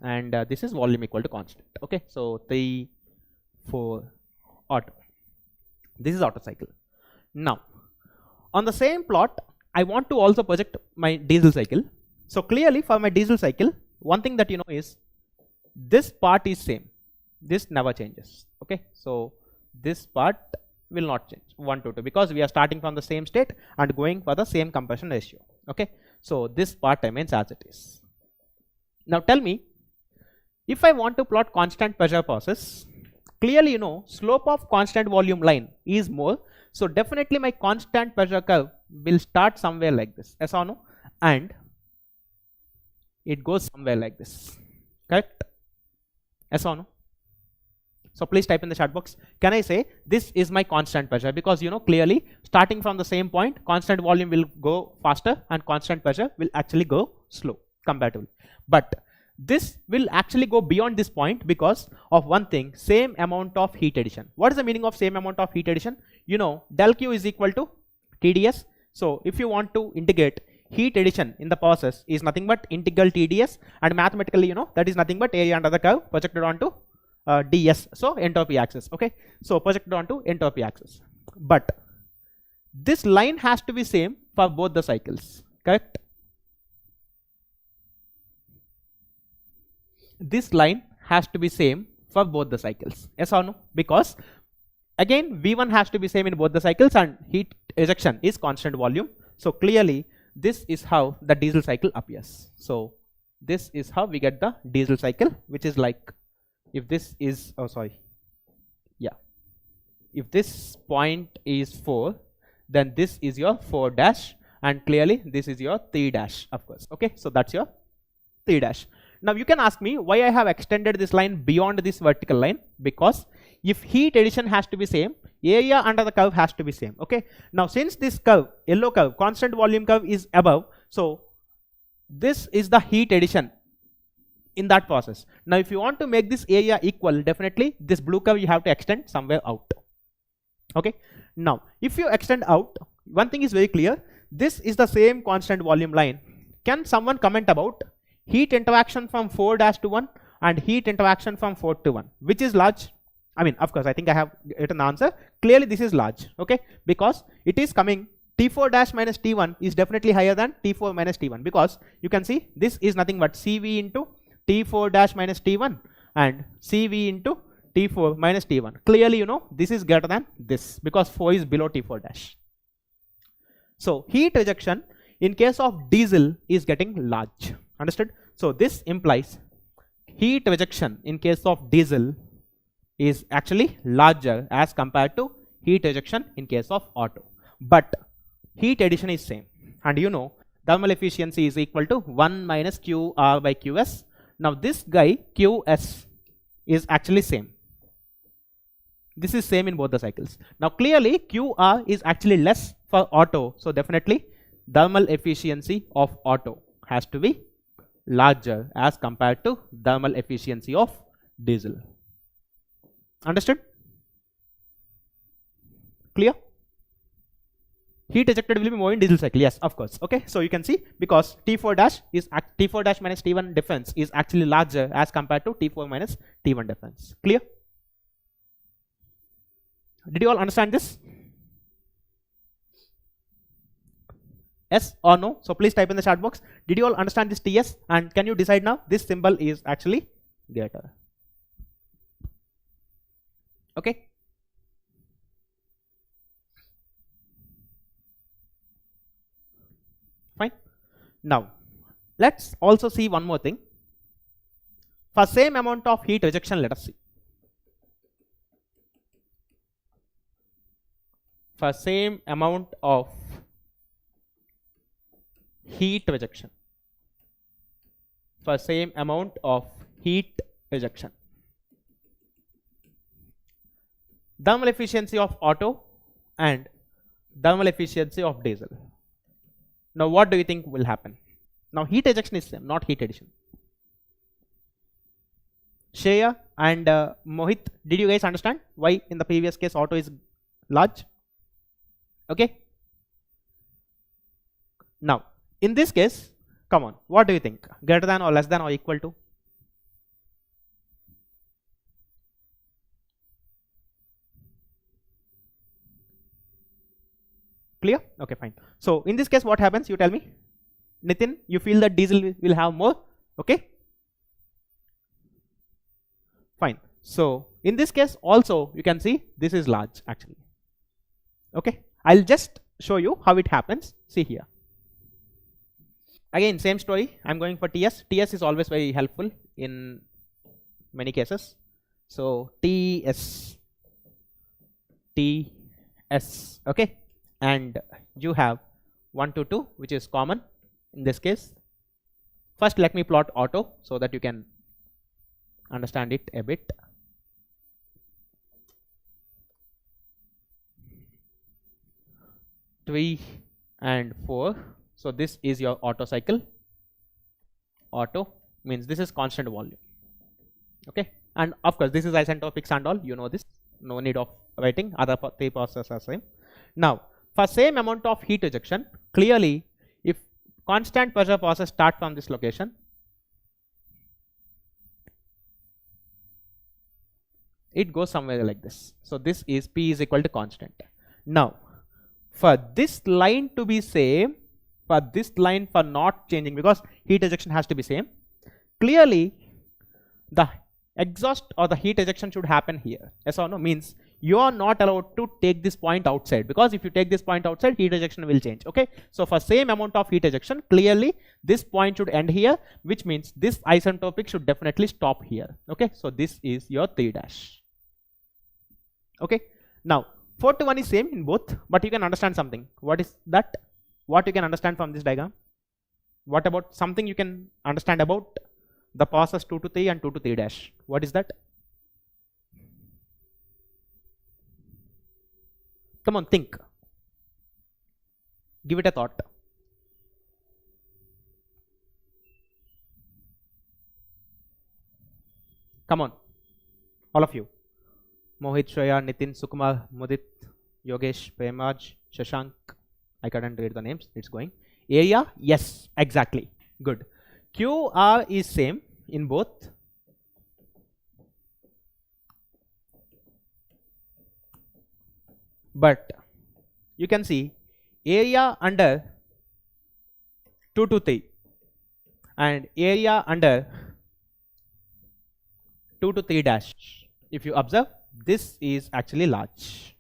And this is volume equal to constant. Okay, so 3, 4, Otto. This is Otto cycle. Now, on the same plot, I want to also project my diesel cycle. So clearly for my diesel cycle, one thing that you know is this part is same. This never changes. Okay, so this part will not change 1 to 2 because we are starting from the same state and going for the same combustion ratio. Okay, so this part remains as it is. Now tell me, if I want to plot constant pressure process, clearly you know slope of constant volume line is more, so definitely my constant pressure curve will start somewhere like this, yes or no, and it goes somewhere like this, correct? Yes or no? So please type in the chat box. Can I say this is my constant pressure? Because you know clearly starting from the same point, constant volume will go faster and constant pressure will actually go slow comparatively. But this will actually go beyond this point because of one thing, same amount of heat addition. What is the meaning of same amount of heat addition? You know del Q is equal to TDS. So if you want to integrate heat addition in the process is nothing but integral TDS, and mathematically you know that is nothing but area under the curve projected onto ds, so entropy axis. Okay, so projected onto entropy axis, but this line has to be same for both the cycles, correct? This line has to be same for both the cycles, yes or no? Because again V1 has to be same in both the cycles and heat ejection is constant volume, so clearly this is how the diesel cycle appears. So this is how we get the diesel cycle, which is like, if this is, oh sorry, yeah, if this point is 4, then this is your 4 dash, and clearly this is your 3 dash, of course. Okay, so that's your 3 dash. Now you can ask me why I have extended this line beyond this vertical line, because if heat addition has to be same, area under the curve has to be same. Okay, now since this curve, yellow curve, constant volume curve is above, so this is the heat addition in that process. Now if you want to make this area equal, definitely this blue curve you have to extend somewhere out. Okay, now if you extend out, one thing is very clear, this is the same constant volume line. Can someone comment about heat interaction from 4 dash to 1 and heat interaction from 4 to 1, which is large? I mean, of course I think I have written the answer. Clearly this is large, okay, because it is coming T4 dash minus T1 is definitely higher than T4 minus T1, because you can see this is nothing but CV into T4 dash minus T1 and CV into T4 minus T1. Clearly you know this is greater than this because 4 is below T4 dash. So heat rejection in case of diesel is getting large, understood? So this implies heat rejection in case of diesel is actually larger as compared to heat rejection in case of Otto, but heat addition is same, and you know thermal efficiency is equal to 1 minus QR by QS. Now this guy QS is actually same. This is same in both the cycles. Now clearly QR is actually less for Otto, so definitely thermal efficiency of Otto has to be larger as compared to thermal efficiency of diesel. Understood? Clear? Heat ejected will be more in diesel cycle, yes, of course. Okay, so you can see because T4 dash minus T1 difference is actually larger as compared to T4 minus T1 difference. Clear? Did you all understand this? Yes or no? So please type in the chat box. Did you all understand this TS? And can you decide now? This symbol is actually greater. Okay. Fine. Now let's also see one more thing. For same amount of heat rejection, let us see. For same amount of heat rejection, for same amount of heat ejection. Thermal efficiency of Otto and thermal efficiency of diesel. Now what do you think will happen? Now heat ejection is same, not heat addition. Shreya and Mohit, did you guys understand why in the previous case Otto is large? Okay. Now in this case, come on, what do you think? Greater than or less than or equal to? Clear? Okay, fine. So in this case, what happens? You tell me. Nitin, you feel that diesel will have more? Okay. Fine. So in this case also you can see this is large actually. Okay. I'll just show you how it happens. See here. Again, same story. I'm going for TS. TS is always very helpful in many cases. So TS. Okay. And you have 1 to 2, which is common in this case. First let me plot Otto so that you can understand it a bit. Three and 4. So this is your Otto cycle. Otto means this is constant volume. Okay. And of course this is isentropics and all, you know this. No need of writing, other three processes are same. Now for same amount of heat ejection, clearly if constant pressure process start from this location, it goes somewhere like this. So this is P is equal to constant. Now for this line to be same, for this line for not changing, because heat ejection has to be same, clearly the exhaust or the heat ejection should happen here. Yes or no? Means you are not allowed to take this point outside, because if you take this point outside, heat ejection will change. Okay. So for same amount of heat ejection, clearly this point should end here, which means this isentropic should definitely stop here. Okay. So this is your 3 dash. Okay. Now 4 to 1 is same in both, but you can understand something. What is that? What you can understand from this diagram? What about something you can understand about the process 2 to 3 and 2 to 3 dash? What is that? Come on, think. Give it a thought. Come on, all of you. Mohit, Shreya, Nitin, Sukumar, Mudit, Yogesh, Premaj, Shashank. I couldn't read the names. It's going. Area, yes, exactly. Good. QR is same in both. But you can see area under 2 to 3 and area under 2 to 3 dash. If you observe, this is actually large.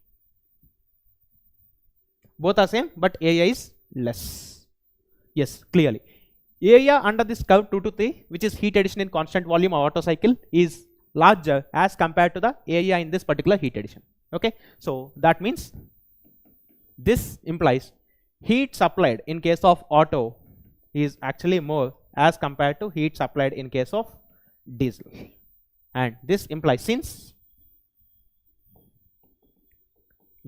Both are same, but area is less. Yes, clearly. Area under this curve 2 to 3, which is heat addition in constant volume or Otto cycle, is larger as compared to the area in this particular heat addition. Okay, so that means this implies heat supplied in case of Otto is actually more as compared to heat supplied in case of diesel. And this implies, since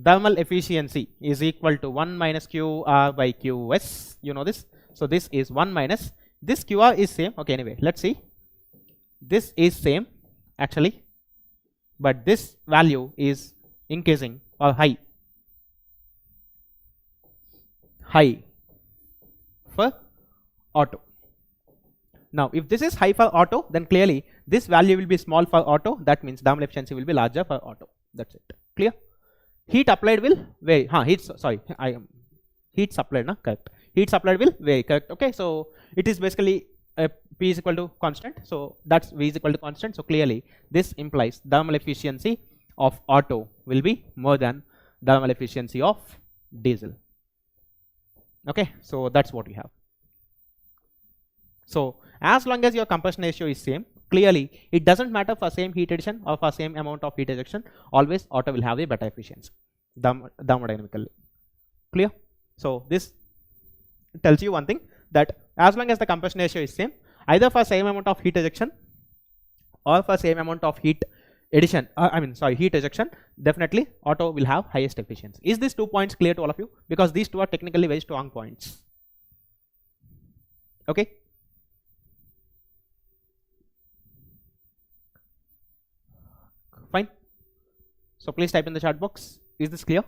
thermal efficiency is equal to 1 minus QR by QS, you know this. So this is 1 minus, this QR is same. Okay, anyway, let's see. This is same actually, but this value is increasing or high for Otto. Now if this is high for Otto, then clearly this value will be small for Otto. That means thermal efficiency will be larger for Otto. That's it. Clear? Heat applied will vary. Heat supplied, na? Correct. Heat supplied will vary. Correct. Okay, so it is basically P is equal to constant. So that's V is equal to constant. So clearly this implies thermal efficiency of Otto will be more than thermal efficiency of diesel. Okay, so that's what we have. So as long as your compression ratio is same, clearly it doesn't matter for same heat addition or for same amount of heat ejection, always Otto will have a better efficiency thermodynamically. Clear? So this tells you one thing, that as long as the compression ratio is same, either for same amount of heat ejection or for same amount of heat addition, heat ejection, definitely auto will have highest efficiency. Is these 2 points clear to all of you? Because these two are technically very strong points. Okay. Fine. So please type in the chat box. Is this clear?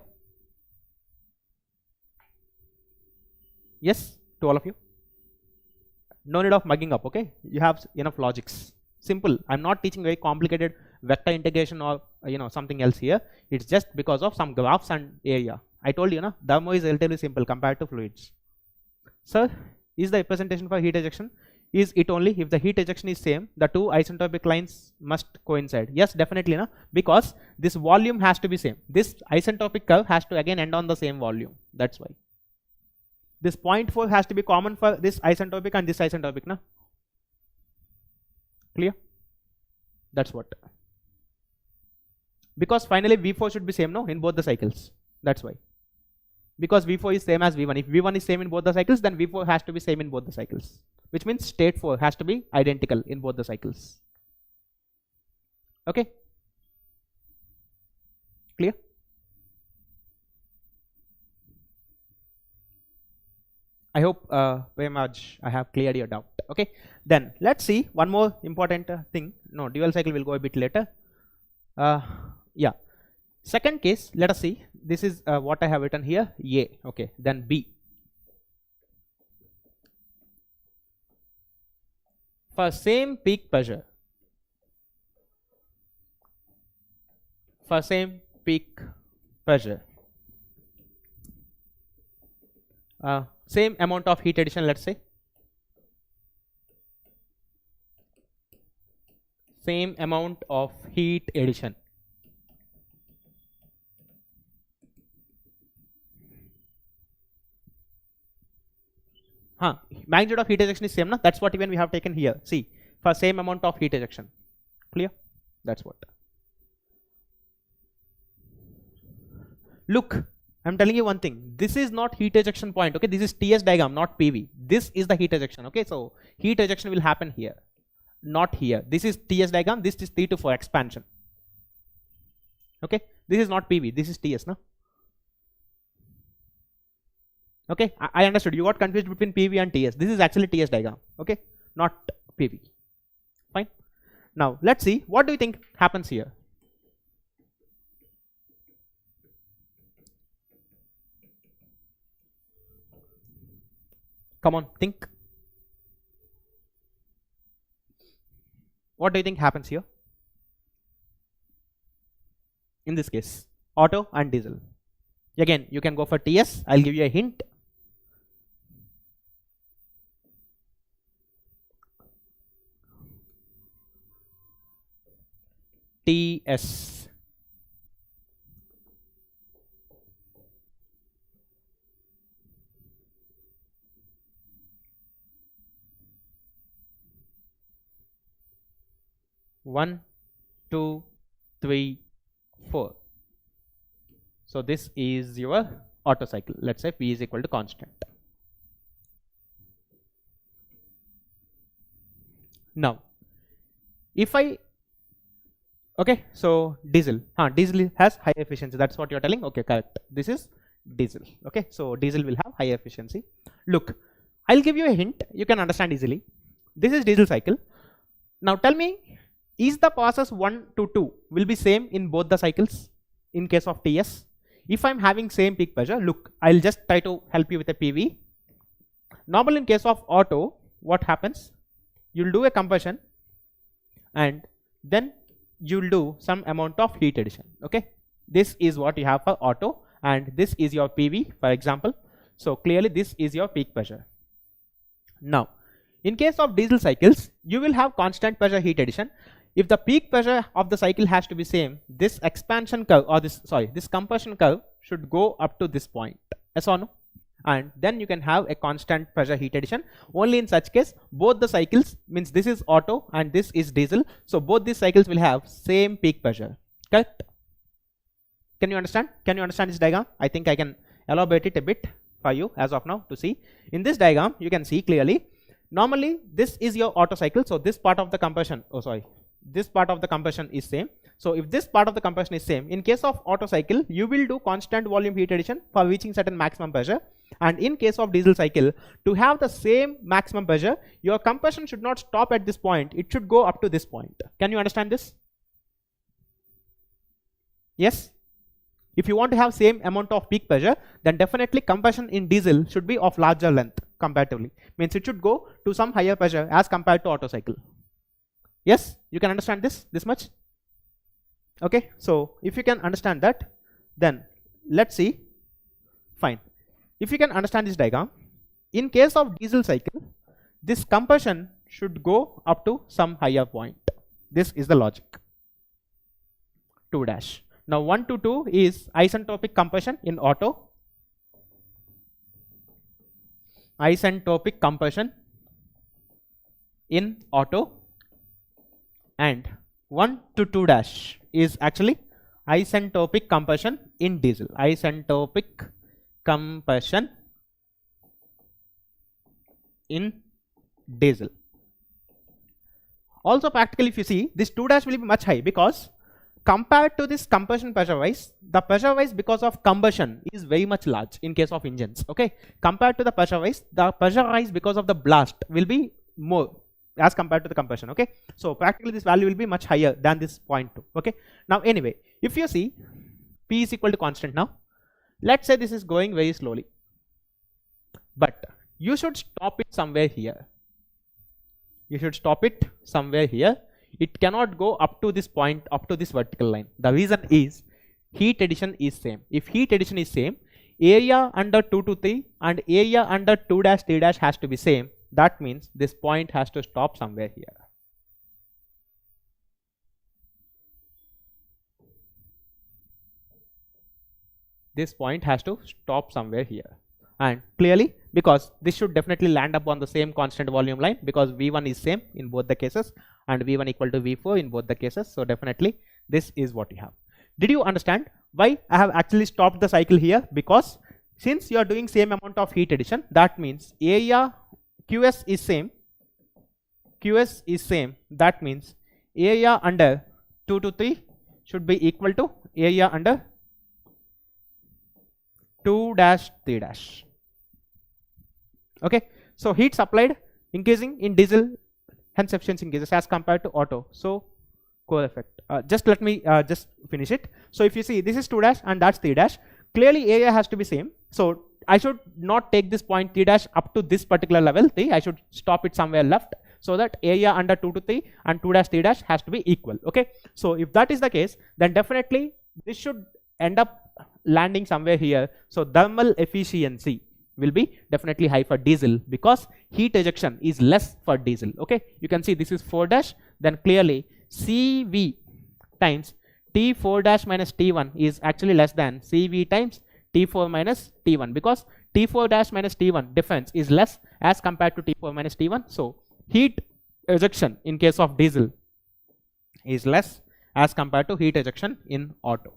Yes, to all of you. No need of mugging up. Okay, you have enough logics. Simple. I'm not teaching very complicated vector integration or something else here. It's just because of some graphs and area. I told you, thermo is relatively simple compared to fluids. Sir, is the representation for heat ejection? Is it only if the heat ejection is same, the two isentropic lines must coincide? Yes, definitely, because this volume has to be same. This isentropic curve has to again end on the same volume. That's why. This 0.4 has to be common for this isentropic and this isentropic, Clear? That's what. Because finally V4 should be same, in both the cycles. That's why. Because V4 is same as V1. If V1 is same in both the cycles, then V4 has to be same in both the cycles. Which means state 4 has to be identical in both the cycles. Okay? Clear? I hope very much I have cleared your doubt. Okay, then let's see one more important thing. No, dual cycle will go a bit later. Yeah, second case, let us see. This is what I have written here, A. Okay, then B. For same peak pressure, same amount of heat addition, let's say. Same amount of heat addition. Magnitude of heat ejection is same, that's what even we have taken here. See, for same amount of heat ejection. Clear? That's what. Look, I'm telling you one thing. This is not heat ejection point. Okay, this is TS diagram, not PV. This is the heat ejection. Okay, so heat ejection will happen here, not here. This is TS diagram. This is 3 to 4 expansion. Okay, this is not PV. This is TS, Okay, I understood. You got confused between PV and TS. This is actually TS diagram. Okay, not PV. Fine. Now let's see. What do you think happens here? Come on, think. What do you think happens here? In this case, auto and diesel. Again, you can go for TS. I'll give you a hint. TS. One, 2, 3, 4. So this is your auto cycle. Let's say P is equal to constant. Now, if I so diesel has high efficiency. That's what you're telling. Okay, correct. This is diesel. Okay, so diesel will have high efficiency. Look, I'll give you a hint. You can understand easily. This is diesel cycle. Now tell me, is the process 1 to 2 will be same in both the cycles in case of TS? If I'm having same peak pressure, look, I'll just try to help you with a PV. Normally in case of auto, what happens? You'll do a compression and then you'll do some amount of heat addition. Okay, this is what you have for auto and this is your PV, for example. So clearly this is your peak pressure. Now in case of diesel cycles, you will have constant pressure heat addition. If the peak pressure of the cycle has to be same, this expansion curve or this compression curve should go up to this point. Yes or no? And then you can have a constant pressure heat addition. Only in such case, both the cycles, means this is auto and this is diesel. So both these cycles will have same peak pressure. Correct? Can you understand? Can you understand this diagram? I think I can elaborate it a bit for you as of now to see. In this diagram, you can see clearly Normally this is your Otto cycle, so this part of the compression, this part of the compression is same. So if this part of the compression is same, in case of Otto cycle, you will do constant volume heat addition for reaching certain maximum pressure. And in case of diesel cycle, to have the same maximum pressure, your compression should not stop at this point, it should go up to this point. Can you understand this? Yes? If you want to have same amount of peak pressure, then definitely compression in diesel should be of larger length comparatively. Means it should go to some higher pressure as compared to Otto cycle. Yes? You can understand this much? Okay, so if you can understand that, then let's see. Fine. If you can understand this diagram, in case of diesel cycle, this compression should go up to some higher point. This is the logic. 2 dash. Now 1 to 2 is isentropic compression in Otto. Isentropic compression in Otto. And 1 to 2 dash is actually isentropic compression in diesel. Isentropic compression in diesel. Also practically, if you see, this 2 dash will be much high because compared to this compression pressure rise, the pressure rise because of combustion is very much large in case of engines. Okay, compared to the pressure rise because of the blast will be more as compared to the compression. Okay, so practically this value will be much higher than this 0.2. Okay, now anyway, if you see P is equal to constant now, let's say this is going very slowly, but you should stop it somewhere here. You should stop it somewhere here. It cannot go up to this point, up to this vertical line. The reason is heat addition is same. If heat addition is same, area under 2 to 3 and area under 2 dash 3 dash has to be same. That means this point has to stop somewhere here. This point has to stop somewhere here. And clearly, because this should definitely land up on the same constant volume line, because V1 is same in both the cases and V1 equal to V4 in both the cases. So definitely this is what you have. Did you understand why I have actually stopped the cycle here? Because since you are doing same amount of heat addition, that means area QS is same. QS is same. That means area under 2 to 3 should be equal to area under 2 dash 3 dash. Okay, so heat supplied increasing in diesel, hence efficiency increases as compared to Otto. So core effect. Just let me just finish it. So if you see, this is 2 dash and that's 3 dash. Clearly area has to be same. So I should not take this point 3 dash up to this particular level 3. I should stop it somewhere left, so that area under 2 to 3 and 2 dash 3 dash has to be equal. Okay, so if that is the case, then definitely this should end up landing somewhere here. So thermal efficiency will be definitely high for diesel because heat ejection is less for diesel. Okay, you can see this is 4 dash, then clearly CV times T4 dash minus T1 is actually less than CV times T4 minus T1, because T4 dash minus T1 difference is less as compared to T4 minus T1. So heat ejection in case of diesel is less as compared to heat ejection in Otto.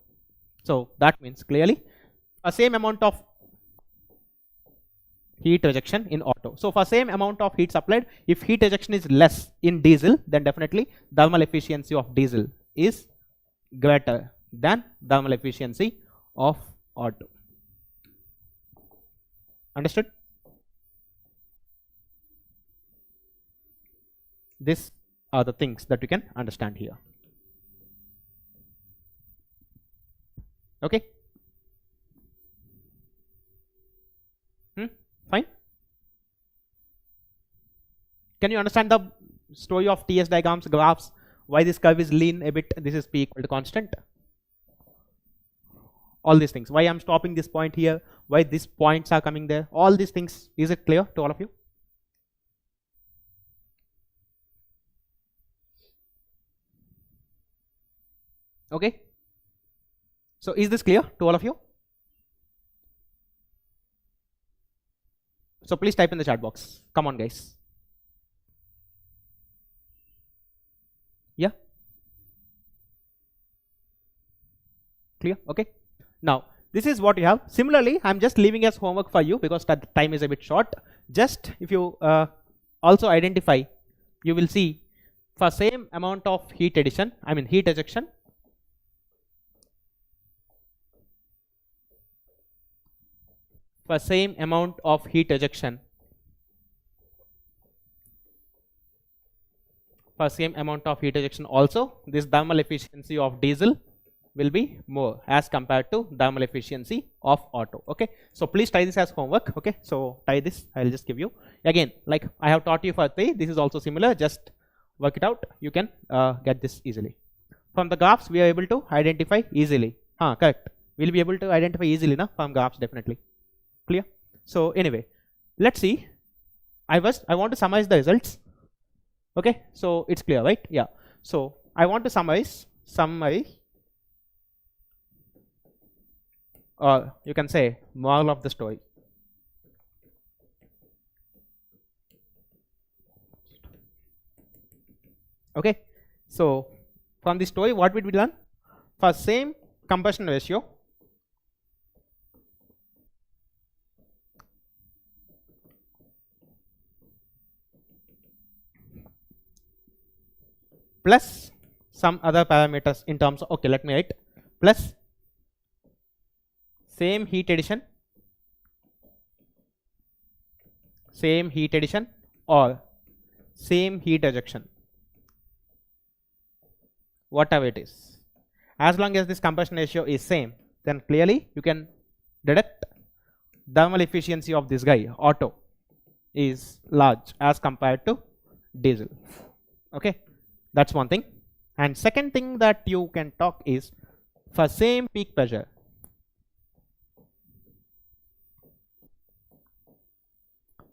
So that means clearly a same amount of heat rejection in Otto. So for same amount of heat supplied, if heat ejection is less in diesel, then definitely thermal efficiency of diesel is greater than thermal efficiency of Otto. Understood? These are the things that you can understand here. Okay. Fine. Can you understand the story of TS diagrams, graphs, why this curve is lean a bit, this is P equal to constant? All these things, why I'm stopping this point here, why these points are coming there, all these things, is it clear to all of you? Okay. So is this clear to all of you? So please type in the chat box. Come on, guys. Yeah? Clear? Okay. Now, this is what you have. Similarly, I'm just leaving as homework for you because that time is a bit short. Just if you also identify, you will see for same amount of heat addition, heat ejection, for same amount of heat ejection, also this thermal efficiency of diesel will be more as compared to thermal efficiency of auto. Okay, so please try this as homework. Okay, so try this, I'll just give you again, like I have taught you for 3, this is also similar, just work it out, you can get this easily. From the graphs we are able to identify easily. Correct, we'll be able to identify easily now from graphs, definitely. Clear? So anyway, let's see. I want to summarize the results. Okay, so it's clear, right? Yeah. So I want to summarize, or you can say moral of the story. Okay, so from the story what did we learn? For same combustion ratio, plus some other parameters in terms of, okay, let me write, plus same heat addition or same heat ejection, whatever it is, as long as this combustion ratio is same, then clearly you can deduct thermal efficiency of this guy auto is large as compared to diesel. Okay, that's one thing. And second thing that you can talk is for same peak pressure,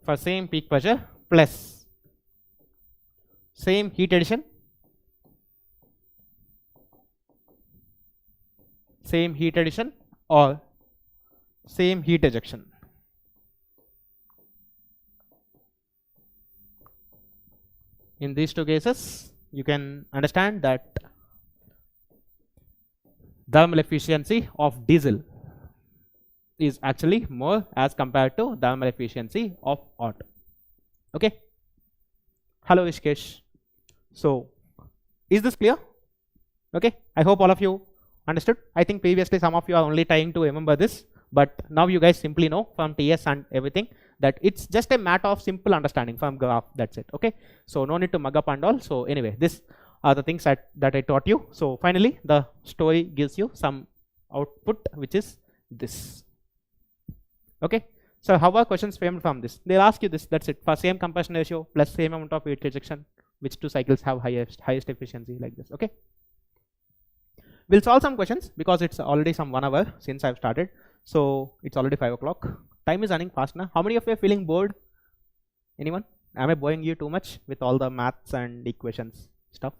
plus same heat addition, or same heat ejection. In these two cases, you can understand that thermal efficiency of diesel is actually more as compared to thermal efficiency of auto. Okay. Hello Rishikesh. So is this clear? Okay, I hope all of you understood. I think previously some of you are only trying to remember this, but now you guys simply know from TS and everything that it's just a matter of simple understanding from graph, that's it. Okay, so no need to mug up and all. So anyway, this are the things that I taught you. So finally the story gives you some output, which is this. Okay, so how are questions framed from this? They'll ask you this, that's it, for same combustion ratio plus same amount of heat rejection, which two cycles have highest efficiency, like this. Okay, we'll solve some questions because it's already some 1 hour since I've started, so it's already 5 o'clock. Time is running fast now. How many of you are feeling bored? Anyone? Am I boring you too much with all the maths and equations stuff?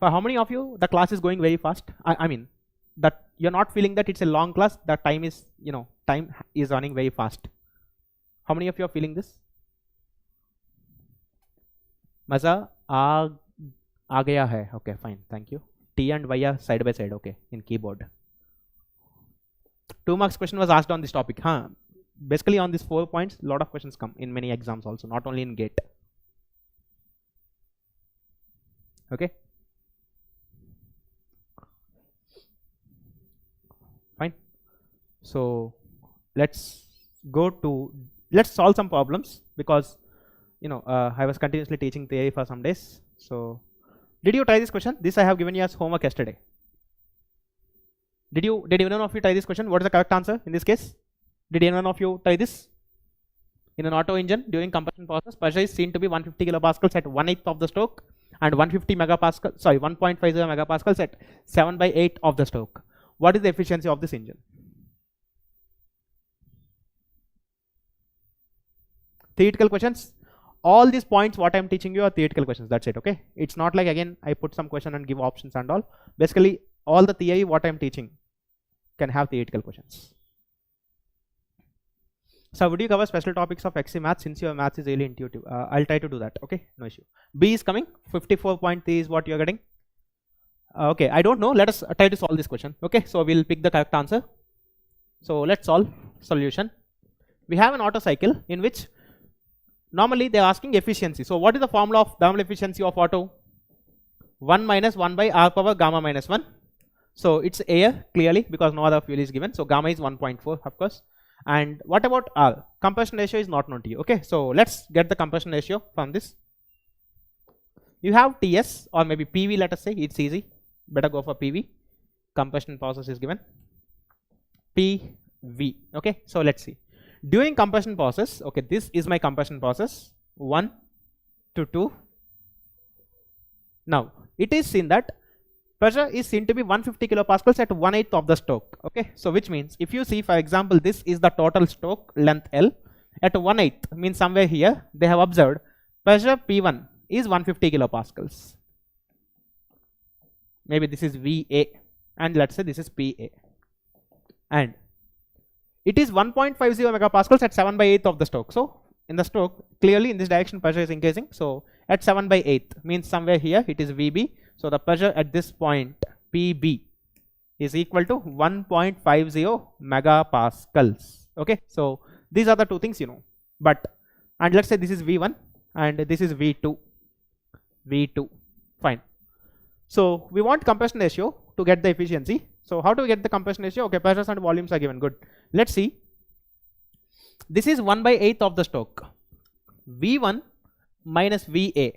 For how many of you the class is going very fast? I mean that you're not feeling that it's a long class, that time is, time is running very fast. How many of you are feeling this? Maza aa gaya hai. Okay, fine, thank you. T and Y are side by side, okay, in keyboard. 2 marks question was asked on this topic. Basically on these 4 points, a lot of questions come in many exams also, not only in GATE. Okay, fine. So let's solve some problems, because I was continuously teaching theory for some days. So did you try this question? This I have given you as homework yesterday. Did anyone of you try this question? What is the correct answer in this case? Did anyone of you try this? In an auto engine during combustion process, pressure is seen to be 150 kilopascals at 1/8 of the stroke and 1.50 megapascals at 7/8 of the stroke. What is the efficiency of this engine? Theoretical questions. All these points what I am teaching you are theoretical questions, that's it. Okay, it's not like again I put some question and give options and all. Basically all the theory what I am teaching can have theoretical questions. So would you cover special topics of XC maths, since your maths is really intuitive? I'll try to do that. Okay, no issue. B is coming. 54.3 is what you're getting. Okay, I don't know, let us try to solve this question. Okay, so we'll pick the correct answer. So let's solve. Solution. we have an Otto cycle in which normally they are asking efficiency. So what is the formula of thermal efficiency of Otto? 1 minus 1 by R power gamma minus 1. So it's air clearly because no other fuel is given. So gamma is 1.4 of course. And what about R? Combustion ratio is not known to you. Okay, so let's get the combustion ratio from this. You have TS or maybe PV, let us say, it's easy. Better go for PV. Combustion process is given. PV. Okay, so let's see. During combustion process, okay, this is my combustion process 1 to 2. Now it is seen that pressure is seen to be 150 kilopascals at 1/8 of the stroke. Okay, so which means if you see, for example, this is the total stroke length L at 1/8 means somewhere here they have observed pressure P1 is 150 kilopascals. Maybe this is VA and let's say this is PA, and it is 1.50 megapascals at 7/8 of the stroke. So in the stroke, clearly in this direction pressure is increasing. So at 7/8 means somewhere here it is VB. So the pressure at this point PB is equal to 1.50 megapascals. Okay, so these are the two things you know. But and let's say this is V1 and this is V2. Fine. So we want combustion ratio to get the efficiency. So how do we get the combustion ratio? Okay, pressures and volumes are given. Good. Let's see. This is 1/8 of the stroke. V1 minus VA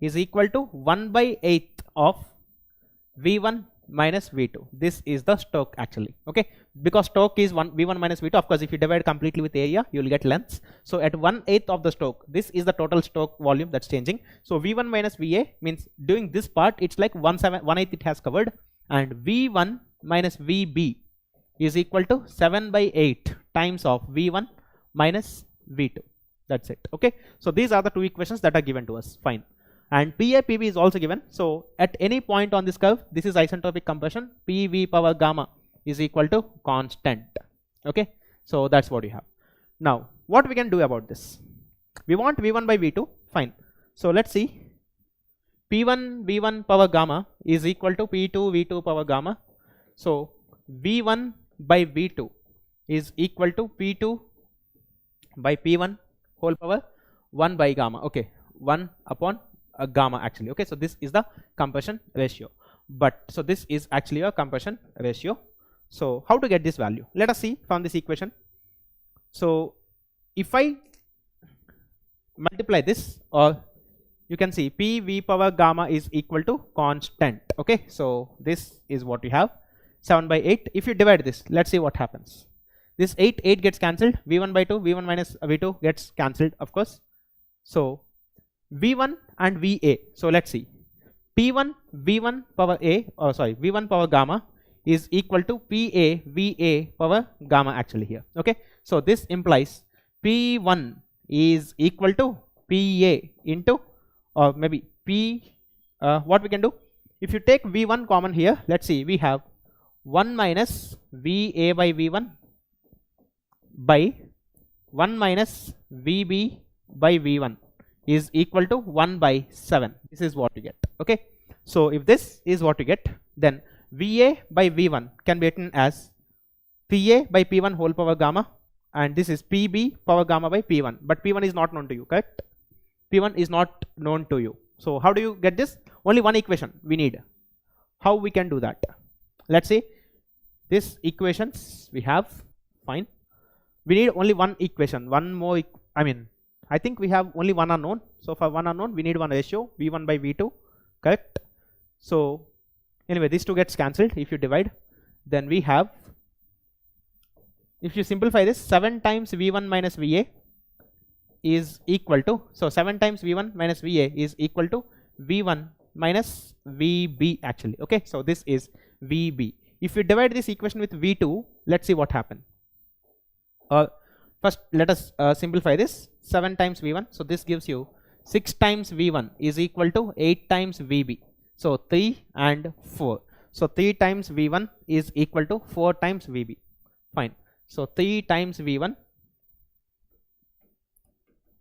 is equal to 1/8 of V1 minus V2. This is the stroke actually. Okay, because stroke is V1 minus V2. Of course, if you divide completely with area, you will get lengths. So at 1/8 of the stroke, this is the total stroke volume that's changing. So V1 minus VA means doing this part, it's like 1/8 it has covered, and V1 minus VB is equal to 7/8 times of V1 minus V2. That's it. Okay, so these are the two equations that are given to us. Fine. And PA PB is also given. So at any point on this curve, this is isentropic compression. PV power gamma is equal to constant. Okay, so that's what we have. Now what we can do about this? We want V1 by V2. Fine. So let's see. P1 V1 power gamma is equal to P2 V2 power gamma. So V1 by V2 is equal to P2 by P1 whole power 1 by gamma. Okay, 1 upon gamma actually. Okay, so this is the compression ratio. But so this is actually a compression ratio. So how to get this value? Let us see from this equation. So if I multiply this, or you can see PV power gamma is equal to constant. Okay, so this is what we have, 7/8. If you divide this, let's see what happens. This 8 gets cancelled. V1 by 2, V1 minus V2 gets cancelled of course. So V1 and VA. So let's see. P1 V1 power A, or sorry, V1 power gamma is equal to PA VA power gamma actually here. Okay, so this implies P1 is equal to PA into, or maybe what we can do, if you take V1 common here, let's see, we have 1 minus VA by V1 by 1 minus VB by V1 is equal to 1 by 7. This is what we get. Okay, so if this is what we get, then VA by V1 can be written as PA by P1 whole power gamma, and this is PB power gamma by P1. But P1 is not known to you, correct? P1 is not known to you. So how do you get this? Only one equation we need. How we can do that? Let's see. This equations we have. Fine. We need only one equation. One more. I think we have only one unknown. So for one unknown, we need one ratio, V1 by V2, correct? So anyway, these two gets cancelled. If you divide, then we have, if you simplify this, 7 times V1 minus VA is equal to, so 7 times V1 minus VA is equal to V1 minus VB actually. Okay, so this is VB. If you divide this equation with V2, let's see what happens. First let us simplify this. 7 times V1, so this gives you 6 times V1 is equal to 8 times VB. So 3 and 4. So 3 times V1 is equal to 4 times VB. Fine. So 3 times V1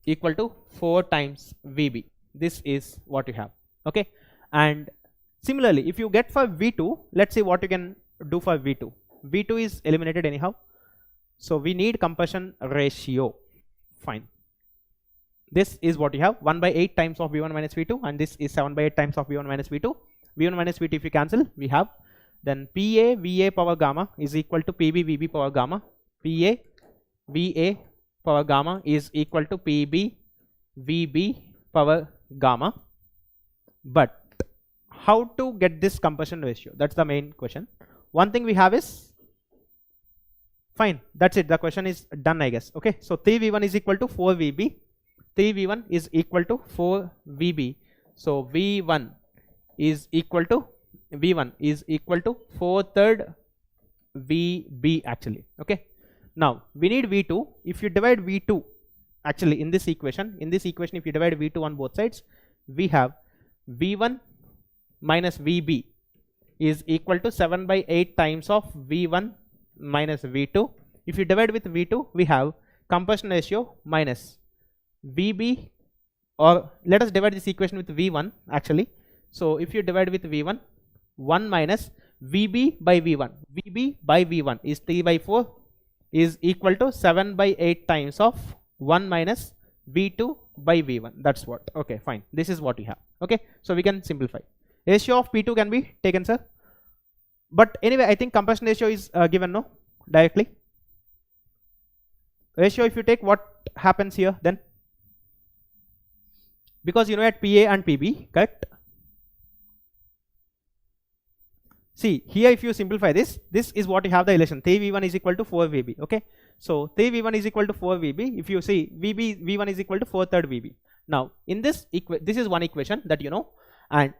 equal to 4 times VB. This is what you have. Okay. And similarly, if you get for V2, let's see what you can do for V2. V2 is eliminated anyhow. So we need compression ratio. Fine. This is what you have, 1 by 8 times of V1 minus V2, and this is 7 by 8 times of V1 minus V2. V1 minus V2 if you cancel, we have then PA VA power gamma is equal to PB VB power gamma. PA VA power gamma is equal to PB VB power gamma. But how to get this compression ratio? That's the main question. One thing we have is, fine, that's it, the question is done, I guess. Okay, so 3V1 is equal to 4VB. 3V1 is equal to 4VB. So V1 is equal to 4/3 VB actually. Okay, now we need V2. If you divide V2 actually in this equation, if you divide V2 on both sides, we have V1 minus VB is equal to 7 by 8 times of V1 minus V2. If you divide with V2, we have compression ratio minus VB, or let us divide this equation with V1 actually. So if you divide with V1, 1 minus VB by V1. VB by V1 is 3 by 4 is equal to 7 by 8 times of 1 minus V2 by V1. That's what. Okay, fine. This is what we have. Okay, so we can simplify. Ratio of P2 can be taken, sir. But anyway, I think compression ratio is given, no? Directly. Ratio, if you take, what happens here then? Because you know at PA and PB, correct? See, here if you simplify this, this is what you have the relation. 3V1 is equal to 4VB. Okay, so 3V1 is equal to 4VB. If you see V1 is equal to 4/3 VB. Now in this this is one equation that you know, and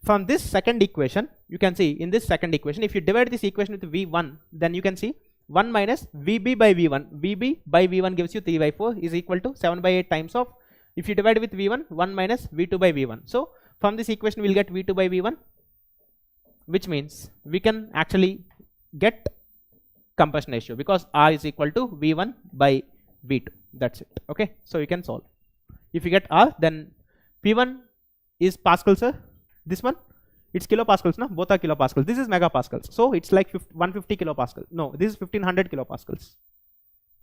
from this second equation you can see, in this second equation if you divide this equation with V1, then you can see 1 minus VB by V1. VB by V1 gives you 3 by 4 is equal to 7 by 8 times of, if you divide with V1, 1 minus V2 by V1. So from this equation we'll get V2 by V1, which means we can actually get compression ratio because R is equal to V1 by V2. That's it. Okay, so you can solve. If you get R, then P1 is Pascal, sir. This one, it's kilopascals, no? Both are kilopascals. This is megapascals. So it's like 150 kilopascal. No, this is 1500 kilopascals.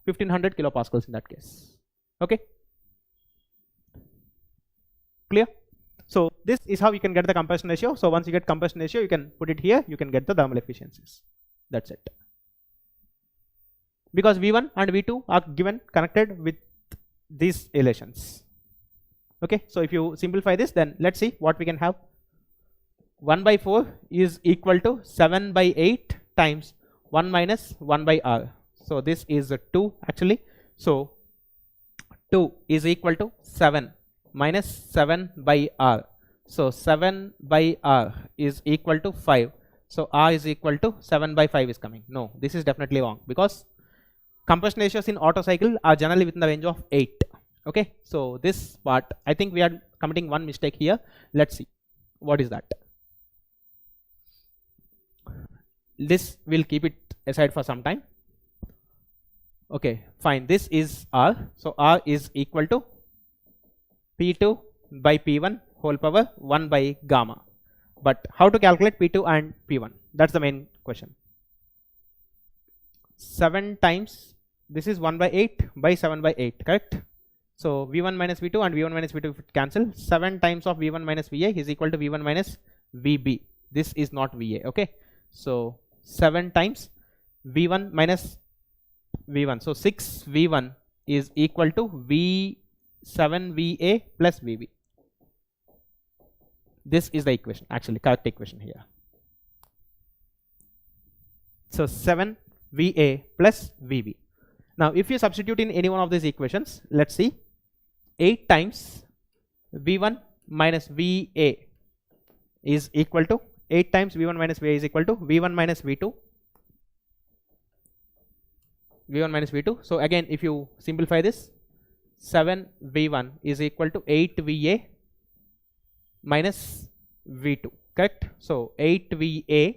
1500 kilopascals in that case. Okay, clear? So this is how you can get the compression ratio. So once you get compression ratio, you can put it here, you can get the thermal efficiencies. That's it. Because V1 and V2 are given connected with these relations. Okay, so if you simplify this, then let's see what we can have. 1 by 4 is equal to 7 by 8 times 1 minus 1 by R. So this is 2 actually. So 2 is equal to 7 minus 7 by R. So 7 by R is equal to 5. So R is equal to 7 by 5 is coming. No, this is definitely wrong because compression ratios in Otto cycle are generally within the range of 8. Okay, so this part, I think we are committing one mistake here. Let's see what is that. This will keep it aside for some time. Okay, fine. This is R. So R is equal to P2 by P1 whole power 1 by gamma. But how to calculate P2 and P1? That's the main question. 7 times, this is 1 by 8 by 7 by 8, correct? So V1 minus V2 and V1 minus V2 cancel. 7 times of V1 minus VA is equal to V1 minus VB. This is not VA. Okay, so 7 times V1 minus V1. So 6 V1 is equal to V7 VA plus VB. This is the equation, actually correct equation here. So 7 VA plus VB. Now if you substitute in any one of these equations, let's see, 8 times V1 minus VA is equal to 8 times V1 minus VA is equal to V1 minus V2. V1 minus V2. So again, if you simplify this, 7 V1 is equal to 8 VA minus V2, correct? So 8 VA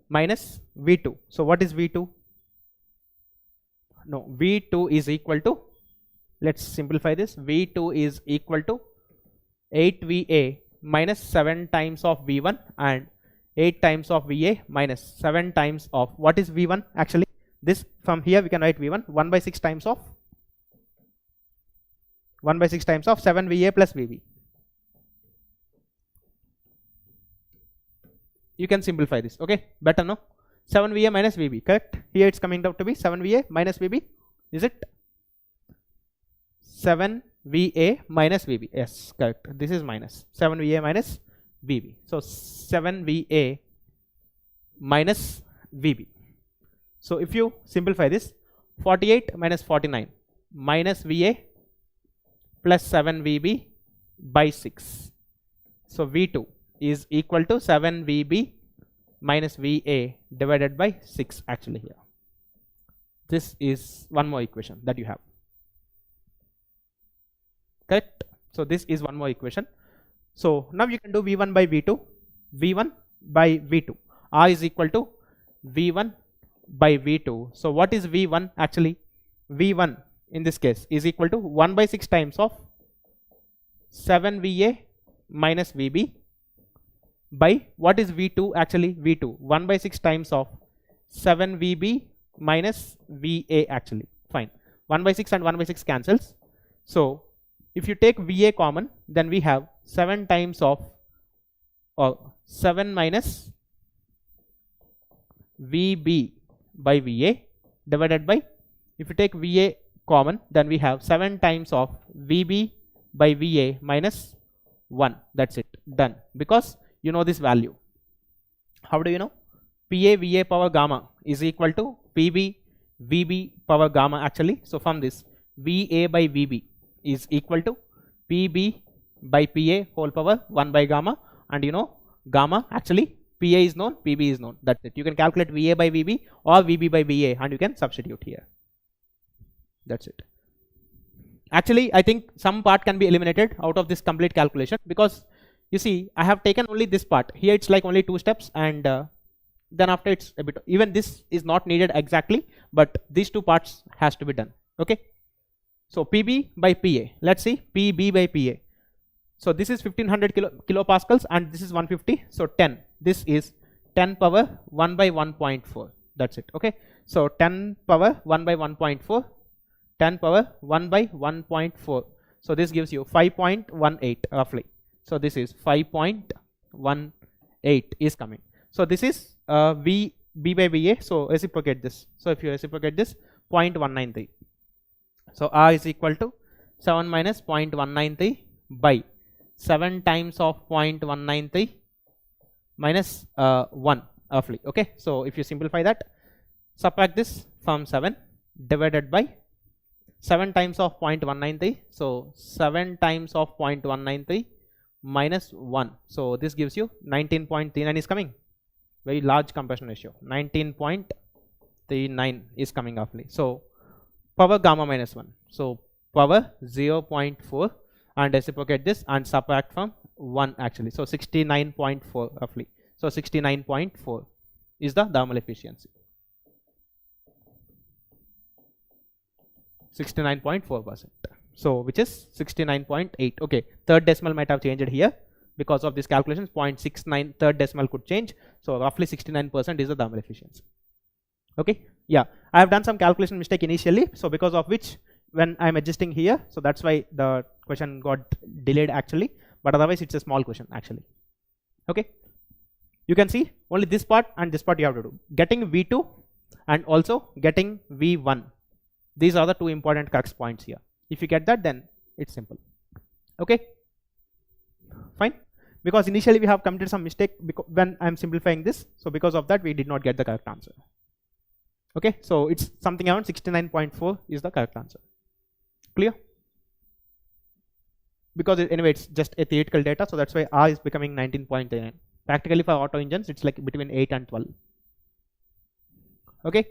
minus V2. So what is V2? No, V2 is equal to, let's simplify this, V2 is equal to 8 VA minus 7 times of V1 and 8 times of VA minus 7 times of, what is V1 actually? this from here we can write V1 1 by 6 times of 7 VA plus VB. You can simplify this, okay, better no? 7 VA minus VB, correct? Here it's coming out to be 7 VA minus VB, is it? 7 VA minus VB, yes, correct. This is minus 7 VA minus VB. So 7 VA minus VB. So if you simplify this, 48 minus 49 minus VA plus 7 VB by 6. So V2 is equal to 7 VB minus VA divided by 6 actually here. This is one more equation that you have. Correct? So this is one more equation. So now you can do V1 by V2, V1 by V2. R is equal to V1 by V2. So what is V1 actually? V1 in this case is equal to 1 by 6 times of 7 VA minus VB by what is V2 actually? V2 1 by 6 times of 7 VB minus VA actually. Fine. 1 by 6 and 1 by 6 cancels. So if you take VA common, then we have 7 times of 7 minus VB by VA divided by, if you take VA common, then we have 7 times of VB by VA minus 1. That's it, done. Because you know this value. How do you know? PA VA power gamma is equal to PB VB power gamma actually. So from this, VA by VB is equal to PB by PA whole power 1 by gamma, and you know gamma actually PA is known, PB is known. That's it. You can calculate VA by VB or VB by VA and you can substitute here. That's it. Actually, I think some part can be eliminated out of this complete calculation, because you see I have taken only this part. Here it's like only 2 steps, and then after it's a bit, even this is not needed exactly, but these 2 parts has to be done. Okay. So PB by PA, let's see PB by PA. So this is 1500 kilopascals and this is 150. So 10, this is 10 power 1 by 1.4. That's it. Okay. So 10 power 1 by 1.4, 10 power 1 by 1.4. So this gives you 5.18 roughly. So this is 5.18 is coming. So this is V B by VA. So reciprocate this. So if you reciprocate this, 0.193. So R is equal to 7 minus 0.193 by 7 times of 0.193 minus 1 roughly. Okay. So if you simplify that, subtract this from 7 divided by 7 times of 0.193. So 7 times of 0.193 minus 1. So this gives you 19.39 is coming. Very large compression ratio. 19.39 is coming roughly. So power gamma minus 1. So power 0.4 and reciprocate this and subtract from 1 actually. So 69.4 roughly. So 69.4 is the thermal efficiency. 69.4%. So which is 69.8. Okay, third decimal might have changed here because of this calculation. 0.69 third decimal could change. So roughly 69% is the thermal efficiency. Okay, yeah, I have done some calculation mistake initially, so because of which when I'm adjusting here, so that's why the question got delayed actually, but otherwise it's a small question actually. Okay, you can see only this part and this part you have to do, getting V2 and also getting V1. These are the 2 important crux points here. If you get that, then it's simple. Okay, fine, because initially we have committed some mistake when I'm simplifying this, so because of that we did not get the correct answer. Okay, so it's something around 69.4 is the correct answer. Clear? Because anyway it's just a theoretical data, so that's why R is becoming 19.39. Practically for auto engines it's like between 8 and 12. Okay,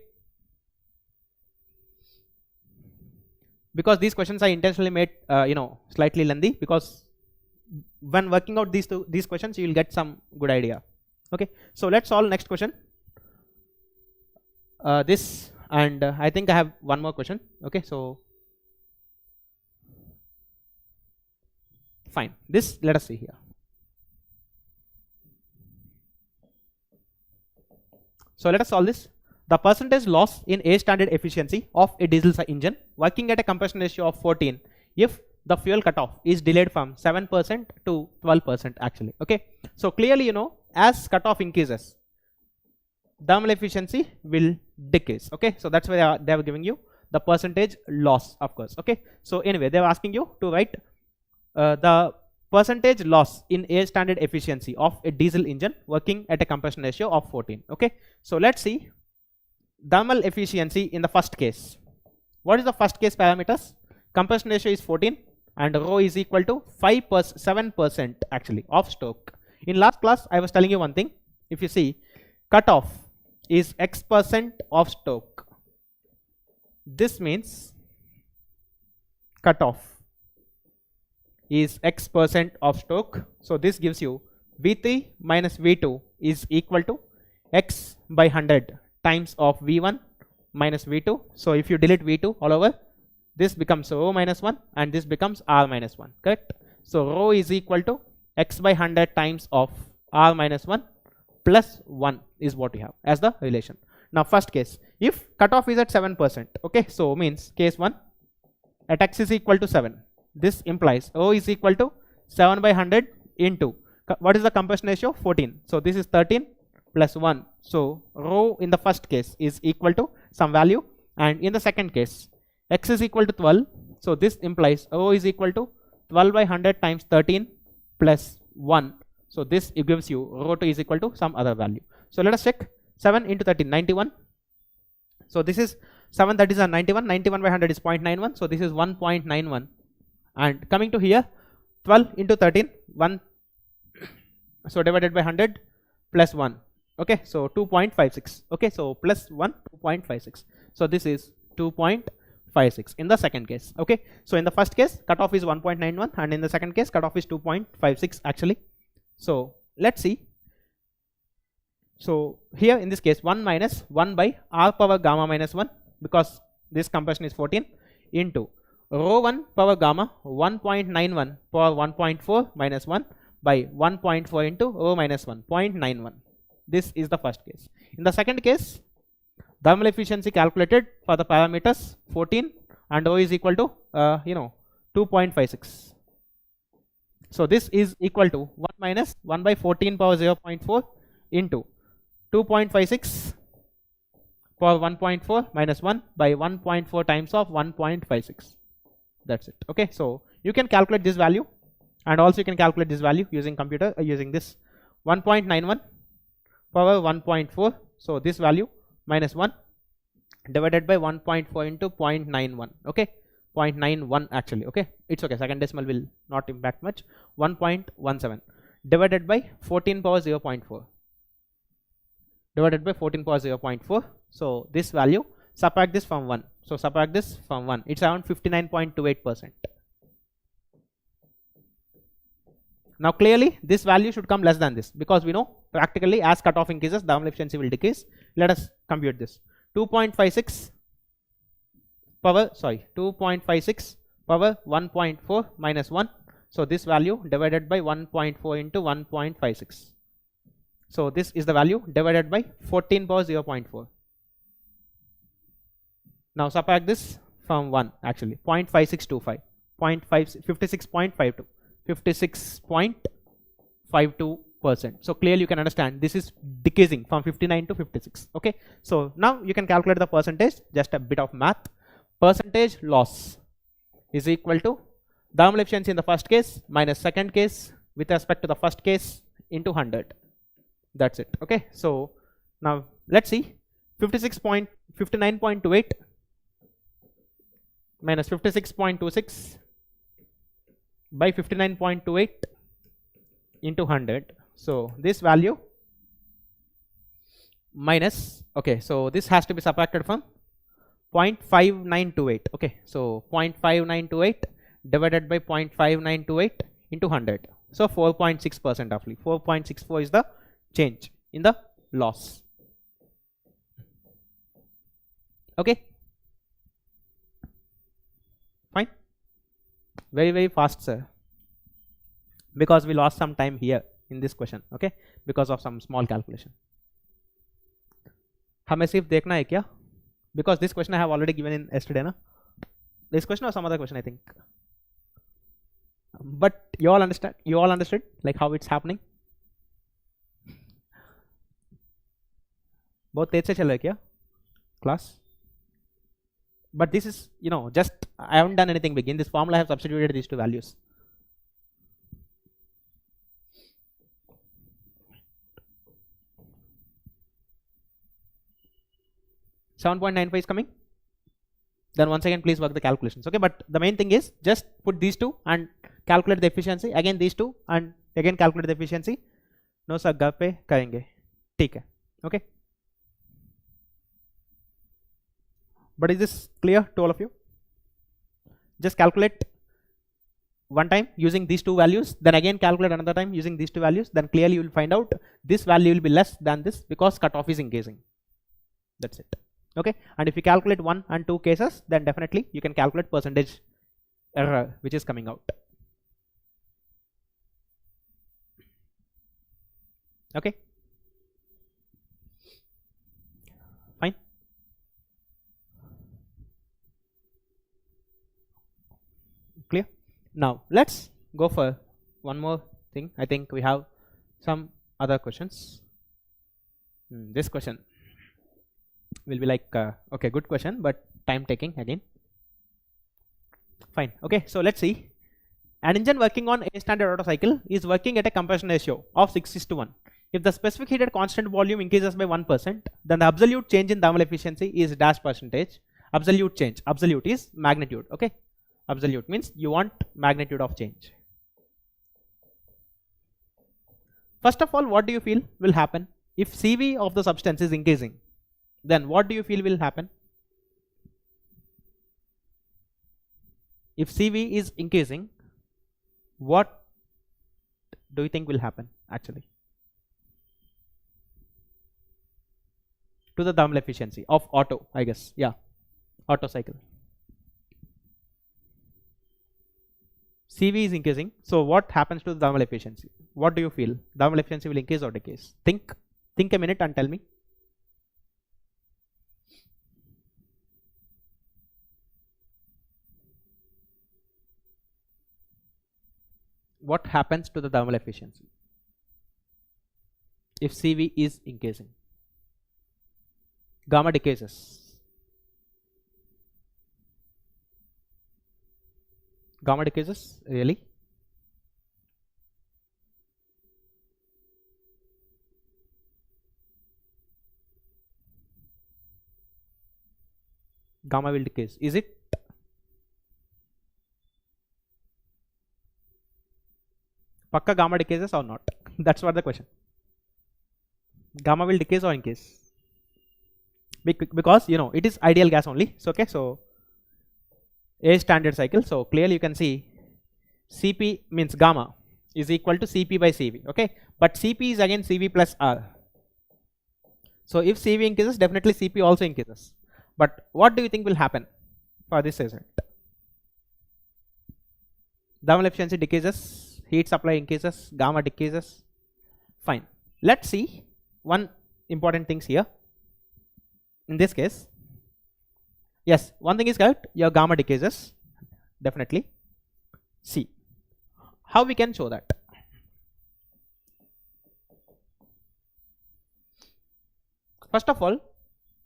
because these questions are intentionally made slightly lengthy, because when working out these questions you will get some good idea. Okay, so let's solve next question. This, and I think I have one more question. Okay, so fine, this let us see here. So let us solve this. the percentage loss in A standard efficiency of a diesel engine working at a combustion ratio of 14 if the fuel cutoff is delayed from 7% to 12% actually. Okay, so clearly, you know, as cutoff increases, thermal efficiency will decrease. Okay, so that's why they are giving you the percentage loss, of course. Okay, so anyway, they are asking you to write the percentage loss in A standard efficiency of a diesel engine working at a combustion ratio of 14. Okay, so let's see thermal efficiency in the first case. What is the first case parameters? Combustion ratio is 14 and rho is equal to 7% actually of Stoke. In last class I was telling you one thing. If you see, cutoff is X% of Stoke. This means cutoff is X% of Stoke. So this gives you V3 minus V2 is equal to X by 100 times of V1 minus V2. So if you delete V2 all over, this becomes rho minus 1 and this becomes R minus 1, correct? So rho is equal to X by 100 times of R minus 1 plus 1 is what we have as the relation. Now first case, if cutoff is at 7%, okay, so means case 1 at X is equal to 7. This implies rho is equal to 7 by 100 into, what is the combustion ratio? 14. So this is 13 plus 1. So rho in the first case is equal to some value, and in the second case X is equal to 12. So this implies rho is equal to 12 by 100 times 13 plus 1. So this it gives you rho 2 is equal to some other value. So let us check. 7 into 13, 91. So this is 7, that is a 91. 91 by 100 is 0.91. So this is 1.91. And coming to here, 12 into 13, 1. So divided by 100 plus 1. Okay, so 2.56. Okay, so plus 1, 2.56. So this is 2.56 in the second case. Okay, so in the first case cutoff is 1.91 and in the second case cutoff is 2.56 actually. So let's see. So here in this case 1 minus 1 by R power gamma minus 1, because this combustion is 14, into rho 1 power gamma 1.91 power 1.4 minus 1 by 1.4 into rho minus 1, 0.91. This is the first case. In the second case, thermal efficiency calculated for the parameters 14 and rho is equal to 2.56. So this is equal to 1 minus 1 by 14 power 0.4 into 2.56 power 1.4 minus 1 by 1.4 times of 1.56. That's it. Okay, so you can calculate this value, and also you can calculate this value using computer using this 1.91 power 1.4. So this value minus 1 divided by 1.4 into 0.91. Okay, 0.91 actually. Okay, it's okay, second decimal will not impact much. 1.17 divided by 14 power 0.4 divided by 14 power 0.4. So this value, subtract this from 1. So subtract this from 1. It's around 59.28%. Now clearly this value should come less than this, because we know practically as cutoff increases thermal efficiency will decrease. Let us compute this. 2.56 power 1.4 minus 1. So this value divided by 1.4 into 1.56. So this is the value divided by 14 power 0.4. Now subtract this from 1 actually, 0.5625, 56.52, 56.52%. So clearly you can understand this is decreasing from 59 to 56. Okay, so now you can calculate the percentage, just a bit of math. Percentage loss is equal to thermal efficiency in the first case minus second case with respect to the first case into 100. That's it. Okay, so now let's see. 59.28 minus 56.26 by 59.28 into 100. So this value minus, okay, so this has to be subtracted from 0.5928. Okay, so 0.5928 divided by 0.5928 into 100. So 4.6% roughly. 4.64 is the change in the loss. Okay, fine, very fast, sir, because we lost some time here in this question. Okay, because of some small calculation. हमें सिर्फ देखना है क्या? Because this question I have already given in yesterday, na? This question or some other question, I think. But you all understood like how it's happening? बहुत तेज से चल रहा है क्या class? But this is, you know, just I haven't done anything big. In this formula I have substituted these two values. $7.95 is coming. Then once again please work the calculations. Okay, but the main thing is just put these two and calculate the efficiency. Again these two and again calculate the efficiency. No sir, घर पे करेंगे. ठीक है. Okay. But is this clear to all of you? Just calculate one time using these two values, then again calculate another time using these two values, then clearly you will find out this value will be less than this because cutoff is increasing. That's it. Okay, and if you calculate 1 and 2 cases, then definitely you can calculate percentage error which is coming out. Okay, fine. Clear? Now let's go for one more thing. I think we have some other questions. This question will be like okay, good question, but time taking again. Fine. Okay, so let's see. An engine working on a standard Otto cycle is working at a compression ratio of 6:1. If the specific heated constant volume increases by 1%, then the absolute change in thermal efficiency is dash percentage. Absolute change. Absolute is magnitude. Okay, absolute means you want magnitude of change. First of all, what do you feel will happen if CV of the substance is increasing? Then what do you feel will happen? If CV is increasing, what do you think will happen actually to the thermal efficiency of Otto? I guess, yeah, Otto cycle. CV is increasing, so what happens to the thermal efficiency? What do you feel? Thermal efficiency will increase or decrease? Think a minute and tell me. What happens to the thermal efficiency if CV is increasing? Gamma decreases. Gamma decreases, really? Gamma will decrease. Is it? Pakka gamma decreases or not? That's what the question. Gamma will decrease or increase? Because you know it is ideal gas only. So okay, so a standard cycle. So clearly you can see Cp means gamma is equal to Cp by Cv. Okay, but Cp is again Cv plus R. So if Cv increases, definitely Cp also increases. But what do you think will happen for this result? Thermal efficiency decreases. Heat supply increases, gamma decreases. Fine. Let's see one important things here. In this case, yes, one thing is correct, your gamma decreases, definitely. See, how we can show that? First of all,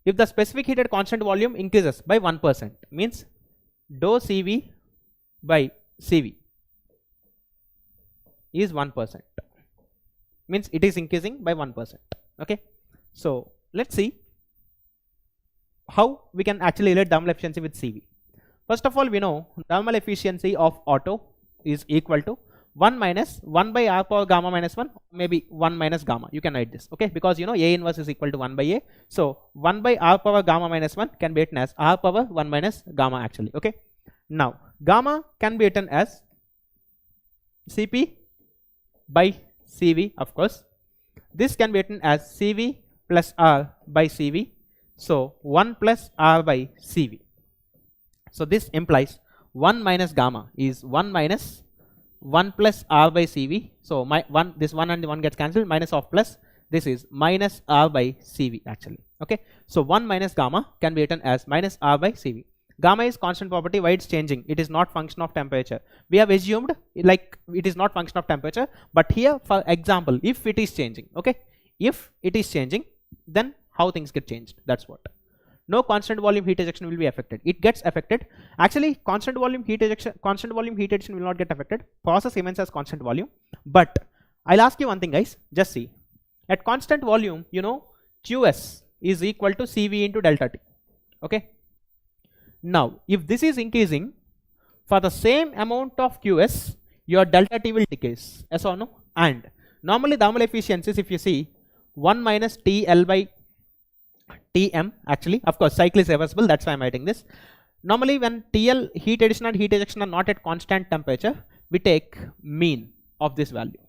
if the specific heated constant volume increases by 1%, means dou Cv by Cv is 1%, means it is increasing by 1%. Okay, so let's see how we can actually relate thermal efficiency with Cv. First of all, we know thermal efficiency of Otto is equal to 1 minus 1 by R power gamma minus 1, maybe 1 minus gamma. You can write this, okay, because you know A inverse is equal to 1 by A. So 1 by R power gamma minus 1 can be written as R power 1 minus gamma actually. Okay, now gamma can be written as Cp by Cv, of course. This can be written as Cv plus R by Cv. So 1 plus R by Cv. So this implies 1 minus gamma is 1 minus 1 plus R by Cv. So this 1 and the 1 gets cancelled, minus of plus this is minus R by CV actually. Okay, so 1 minus gamma can be written as minus R by CV. Gamma is constant property. Why it's changing? It is not function of temperature. We have assumed like it is not function of temperature, but here for example, if it is changing, okay, if it is changing, then how things get changed? That's what. No constant volume heat ejection will be affected. It gets affected. Actually, constant volume heat ejection will not get affected. Process remains as constant volume. But I'll ask you one thing, guys. Just see. At constant volume, you know, Qs is equal to Cv into delta T. Okay. Now, if this is increasing, for the same amount of Qs, your delta T will decrease. Yes or no? And normally thermal efficiencies, if you see, 1 minus TL by Tm, actually, of course, cycle is reversible, that's why I'm writing this. Normally, when TL, heat addition and heat ejection are not at constant temperature, we take mean of this value.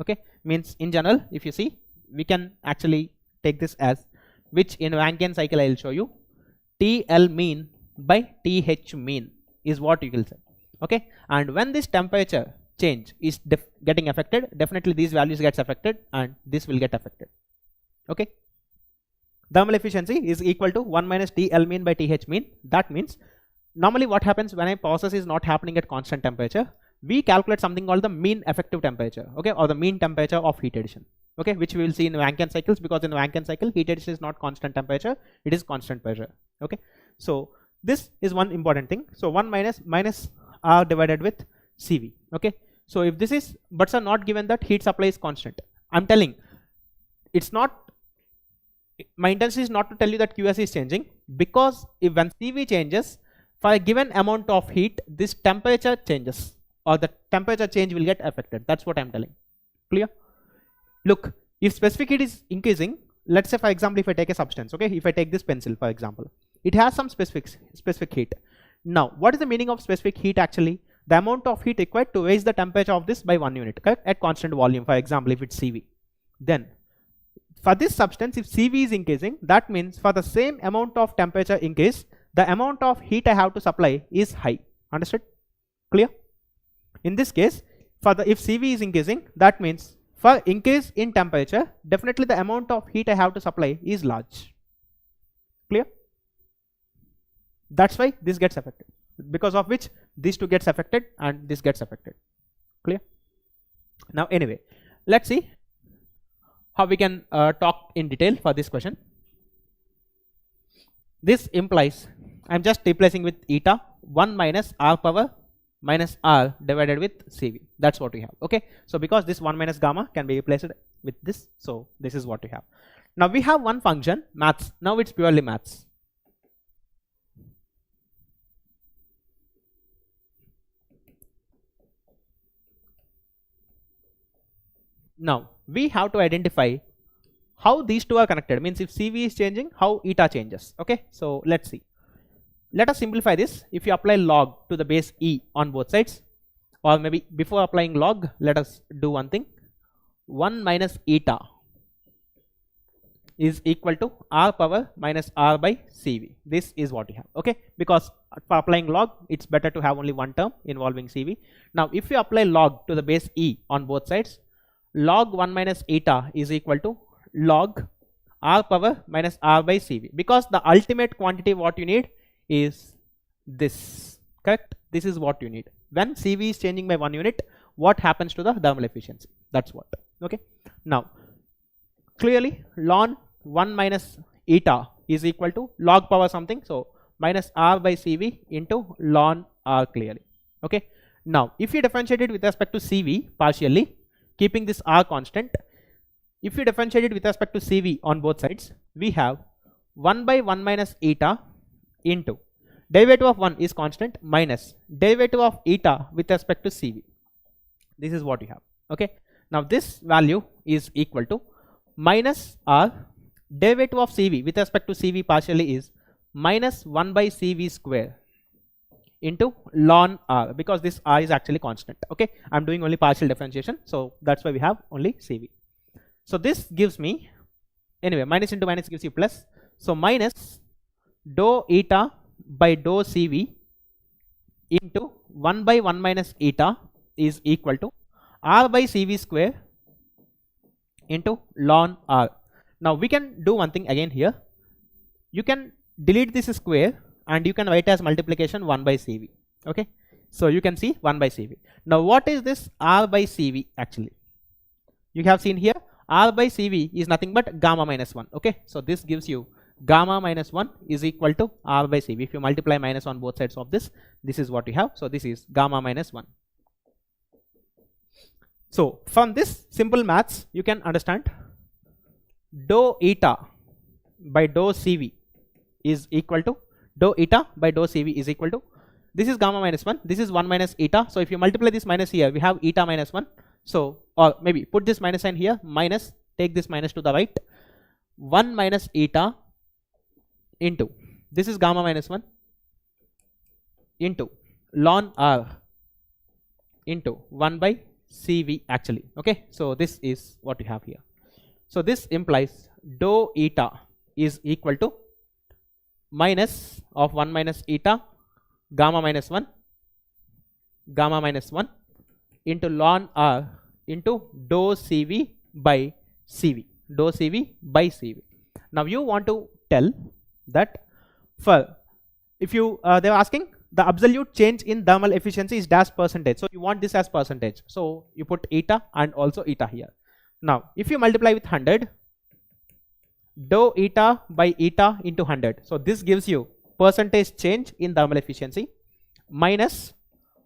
Okay, means in general, if you see, we can actually take this as, which in Rankine cycle I will show you, TL mean by TH mean is what you will say. Okay, and when this temperature change is getting affected, definitely these values gets affected and this will get affected. Okay, thermal efficiency is equal to 1 minus TL mean by TH mean. That means normally what happens when a process is not happening at constant temperature, we calculate something called the mean effective temperature, okay, or the mean temperature of heat addition, okay, which we will see in Rankine cycles, because in Rankine cycle heat addition is not constant temperature, it is constant pressure. Okay, so this is one important thing. So 1 minus R divided with Cv. Okay, so if this is, but are not given that heat supply is constant, I'm telling it's not, my intention is not to tell you that Qs is changing, because if when Cv changes for a given amount of heat, this temperature changes, or the temperature change will get affected. That's what I'm telling. Clear? Look, if specific heat is increasing, let's say for example, if I take a substance, okay, if I take this pencil for example, it has some specific heat. Now, what is the meaning of specific heat actually? The amount of heat required to raise the temperature of this by 1 unit, correct? At constant volume, for example, if it's Cv. Then, for this substance, if Cv is increasing, that means for the same amount of temperature increase, the amount of heat I have to supply is high. Understood? Clear? In this case, if Cv is increasing, that means for increase in temperature, definitely the amount of heat I have to supply is large. Clear? That's why this gets affected, because of which these two gets affected and this gets affected. Clear? Now anyway, let's see how we can talk in detail for this question. This implies, I'm just replacing with eta 1 minus R power minus R divided with Cv. That's what we have. Okay, so because this 1 minus gamma can be replaced with this, so this is what we have. Now we have one function, maths. Now it's purely maths. Now we have to identify how these two are connected, means if Cv is changing, how eta changes. Okay, so let's see. Let us simplify this. If you apply log to the base e on both sides, or maybe before applying log, let us do one thing. 1 minus eta is equal to R power minus R by Cv. This is what we have. Okay, because for applying log, it's better to have only one term involving Cv. Now if you apply log to the base e on both sides, log 1 minus eta is equal to log R power minus R by Cv, because the ultimate quantity what you need is this, correct? This is what you need. When Cv is changing by 1 unit, what happens to the thermal efficiency? That's what. Okay, now clearly ln 1 minus eta is equal to log power something, so minus R by Cv into ln R clearly. Okay, now if you differentiate it with respect to Cv partially, keeping this R constant, if you differentiate it with respect to Cv on both sides, we have 1 by 1 minus eta into derivative of 1 is constant minus derivative of eta with respect to Cv. This is what you have. Okay, now this value is equal to minus R, derivative of Cv with respect to Cv partially is minus 1 by Cv square into ln R, because this R is actually constant. Okay, I'm doing only partial differentiation, so that's why we have only Cv. So this gives me, anyway, minus into minus gives you plus, so minus dou eta by dou Cv into 1 by 1 minus eta is equal to R by Cv square into ln r. Now we can do one thing again here. You can delete this square and you can write as multiplication 1 by CV. Okay, so you can see 1 by CV. Now what is this r by CV actually? You have seen here r by CV is nothing but gamma minus 1. Okay, so this gives you gamma minus 1 is equal to r by CV. If you multiply minus on both sides of this, this is what you have. So this is gamma minus 1. So from this simple maths you can understand dou eta by dou CV is equal to dou eta by dou CV is equal to, this is gamma minus 1, this is 1 minus eta. So if you multiply this minus here, we have eta minus 1. So, or maybe put this minus sign here, minus, take this minus to the right, 1 minus eta into, this is gamma minus 1 into ln r into 1 by CV actually. Okay, so this is what we have here. So this implies dou eta is equal to minus of 1 minus eta gamma minus 1 into ln r into dou CV by CV, dou CV by CV. Now you want to tell that for, if you they are asking the absolute change in thermal efficiency is dash percentage, so you want this as percentage, so you put eta and also eta here. Now if you multiply with 100, dou eta by eta into 100, so this gives you percentage change in thermal efficiency minus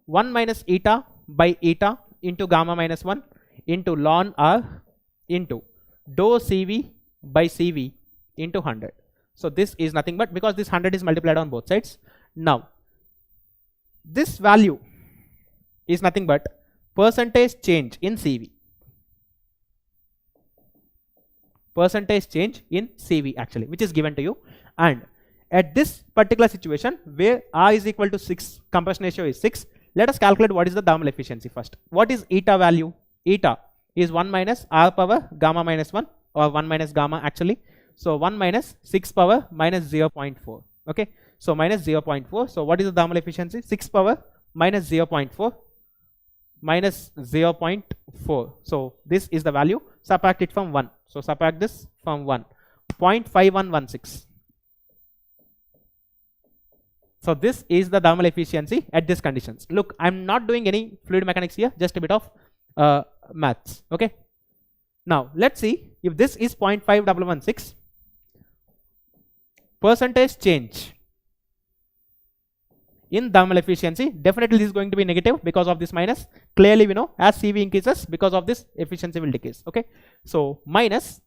1 minus eta by eta into gamma minus 1 into ln r into dou CV by CV into 100. So this is nothing but, because this 100 is multiplied on both sides, now this value is nothing but percentage change in CV, percentage change in CV actually, which is given to you. And at this particular situation where r is equal to 6, compression ratio is 6, let us calculate what is the thermal efficiency first. What is eta value? Eta is 1 minus r power gamma minus 1, or 1 minus gamma actually. So 1 minus 6 power minus 0.4. Okay, so minus 0.4. So what is the thermal efficiency? 6 power minus 0.4 minus 0.4. So this is the value. Subtract it from 1. So subtract this from 1. 0.5116. So this is the thermal efficiency at these conditions. Look, I'm not doing any fluid mechanics here, just a bit of maths. Okay. Now let's see if this is 0.5116. Percentage change in thermal efficiency, definitely this is going to be negative because of this minus. Clearly we know as CV increases, because of this efficiency will decrease. Okay, so minus,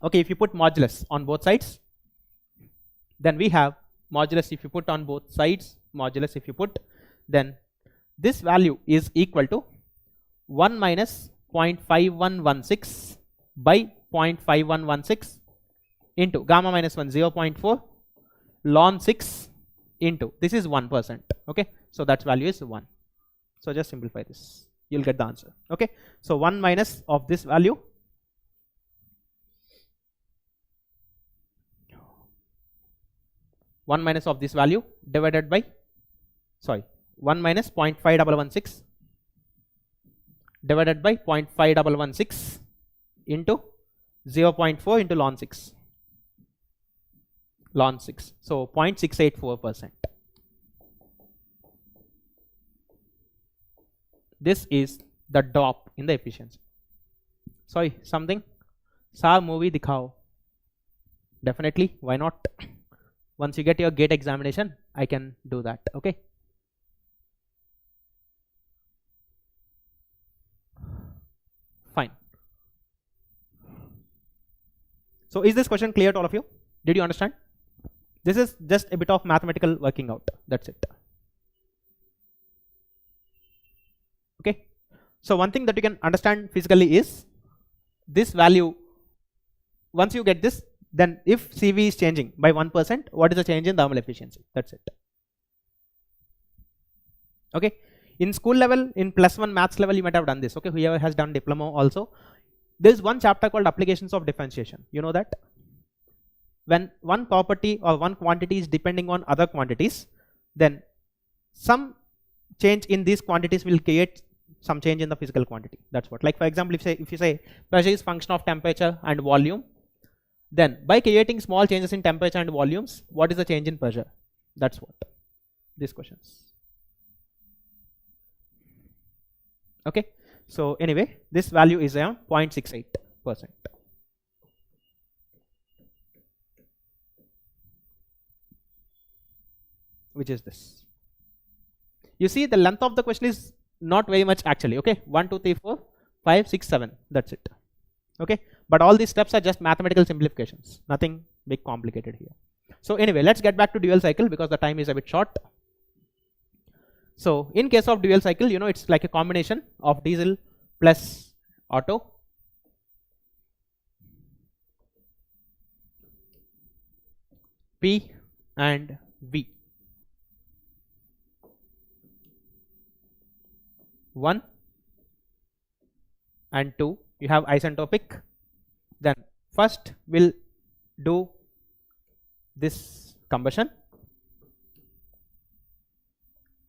okay, if you put modulus on both sides, then we have modulus. If you put on both sides, modulus if you put, then this value is equal to 1 minus 0.5116 by 0.5116 into gamma minus 1 0.4 ln 6 into, this is 1%. Okay, so that value is 1. So just simplify this, you'll get the answer. Okay, so 1 minus of this value, divided by, sorry, 1 minus 0.5116 divided by 0.5116 into 0.4 into ln 6. So 0.684%. This is the drop in the efficiency. Sorry, something, sir movie dikhao. Definitely, why not? Once you get your gate examination, I can do that. Okay, fine. So is this question clear to all of you? Did you understand? This is just a bit of mathematical working out, that's it. Okay, so one thing that you can understand physically is this value. Once you get this, then if CV is changing by 1%, what is the change in thermal efficiency? That's it. Okay, in school level, in +1 maths level, you might have done this. Okay, whoever has done diploma also, there is one chapter called applications of differentiation. You know that when one property or one quantity is depending on other quantities, then some change in these quantities will create some change in the physical quantity. That's what. Like for example, if you say pressure is function of temperature and volume, then by creating small changes in temperature and volumes, what is the change in pressure? That's what these questions. Okay, so anyway, this value is around 0.68%, which is this. You see, the length of the question is not very much actually. Okay, 1 2 3 4 5 6 7, that's it. Okay, but all these steps are just mathematical simplifications, nothing big complicated here. So anyway, let's get back to dual cycle because the time is a bit short. So in case of dual cycle, you know, it's like a combination of diesel plus auto. P and V. 1 and 2, you have isentropic. Then first we'll do this combustion,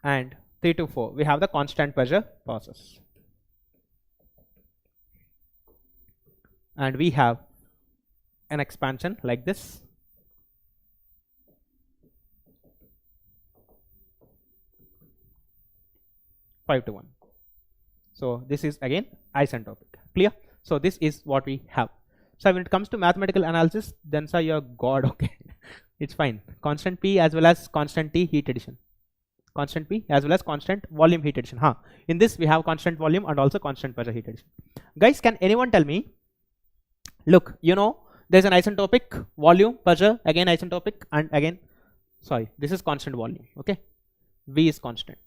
and 3 to 4 we have the constant pressure process, and we have an expansion like this. Five to 1. So this is again isentropic. Clear? So this is what we have. So when it comes to mathematical analysis, then sir, you're God. Okay, it's fine. Constant P as well as constant T heat addition. Constant P as well as constant volume heat addition. In this we have constant volume and also constant pressure heat addition. Guys, can anyone tell me? Look, you know, there's an isentropic volume, pressure, again isentropic, and again, sorry, this is constant volume. Okay, V is constant,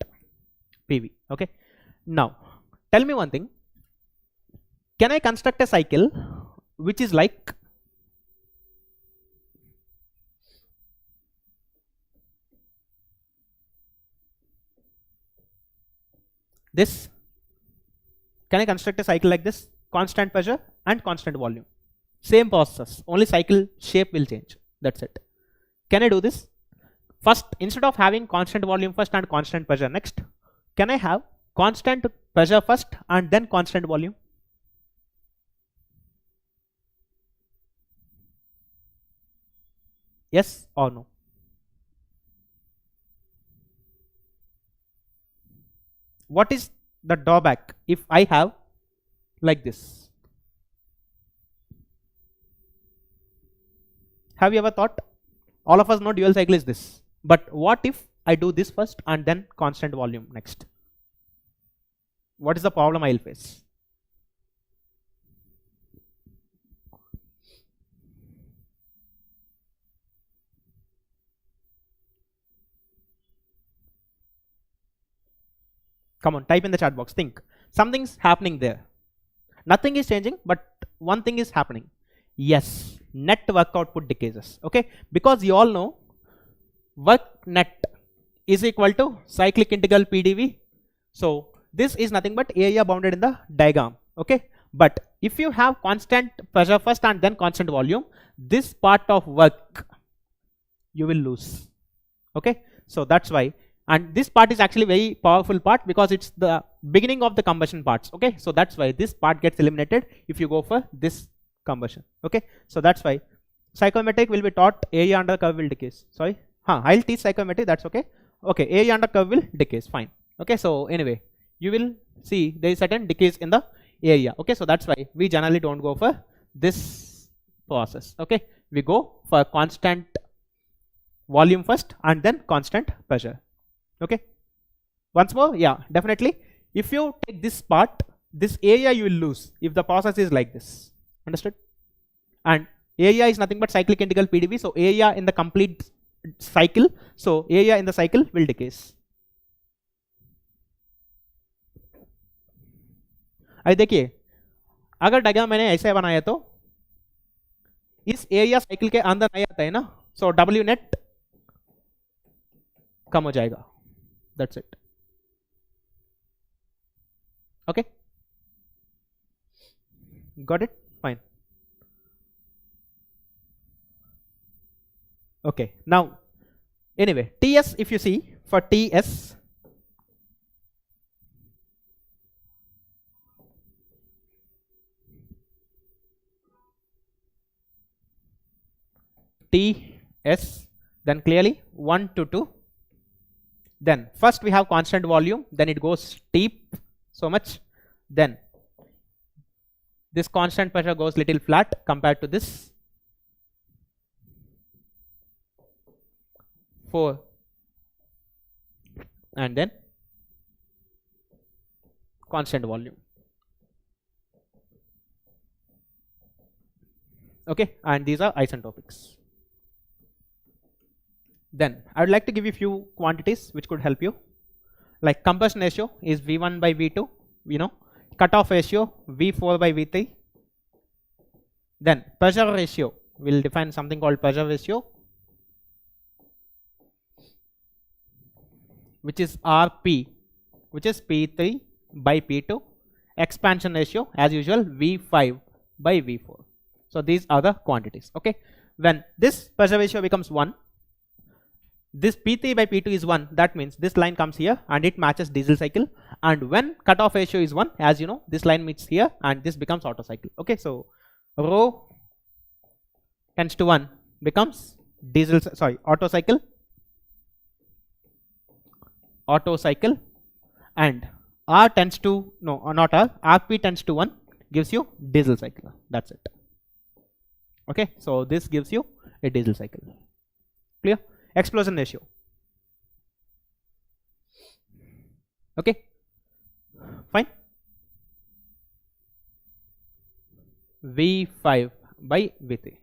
PV. Okay, now tell me one thing. Can I construct a cycle which is like this? Can I construct a cycle like this? Constant pressure and constant volume. Same process, only cycle shape will change. That's it. Can I do this? First, instead of having constant volume first and constant pressure next, can I have constant pressure first and then constant volume? Yes or no? What is the drawback if I have like this? Have you ever thought? All of us know dual cycle is this, but what if I do this first and then constant volume next? What is the problem I'll face? Come on, type in the chat box. Think. Something's happening there. Nothing is changing, but one thing is happening. Yes, net work output decreases. Okay, because you all know work net is equal to cyclic integral PdV. So this is nothing but area bounded in the diagram. Okay, but if you have constant pressure first and then constant volume, this part of work you will lose. Okay, so that's why. And this part is actually very powerful part because it's the beginning of the combustion parts. Okay, so that's why this part gets eliminated if you go for this combustion. Okay, so that's why psychometric will be taught, area under curve will decrease. Sorry, I'll teach psychometric, that's okay. Okay, area under curve will decrease, fine. Okay, so anyway, you will see there is certain decrease in the area. Okay, so that's why we generally don't go for this process. Okay, we go for constant volume first and then constant pressure. Okay, once more, yeah, definitely. If you take this part, this area you will lose if the process is like this. Understood? And area is nothing but cyclic integral PdV. So area in the complete cycle, so area in the cycle will decrease. अब देखिए, अगर diagram मैंने ऐसे बनाया तो इस area cycle के अंदर नहीं आता है ना, सो W नेट कम हो जाएगा. That's it. Okay, got it? Fine. Okay, now anyway, TS, if you see for TS, Ts, then clearly 1 to 2. Then first we have constant volume, then it goes steep so much, then this constant pressure goes little flat compared to this 4, and then constant volume. Okay, and these are isentropics. Then I would like to give you few quantities which could help you. Like combustion ratio is V1 by V2, you know, cutoff ratio V4 by V3. Then pressure ratio, we'll define something called pressure ratio, which is Rp, which is P3 by P2. Expansion ratio as usual V5 by V4. So these are the quantities. Okay, when this pressure ratio becomes 1, this P3 by P2 is 1, that means this line comes here and it matches diesel cycle. And when cutoff ratio is 1, as you know, this line meets here and this becomes Otto cycle. Okay, so rho tends to 1 becomes Otto cycle, and R tends to, no, not R, Rp tends to 1 gives you diesel cycle. That's it. Okay, so this gives you a diesel cycle. Clear? Explosion ratio. Okay, fine. V5 by V3.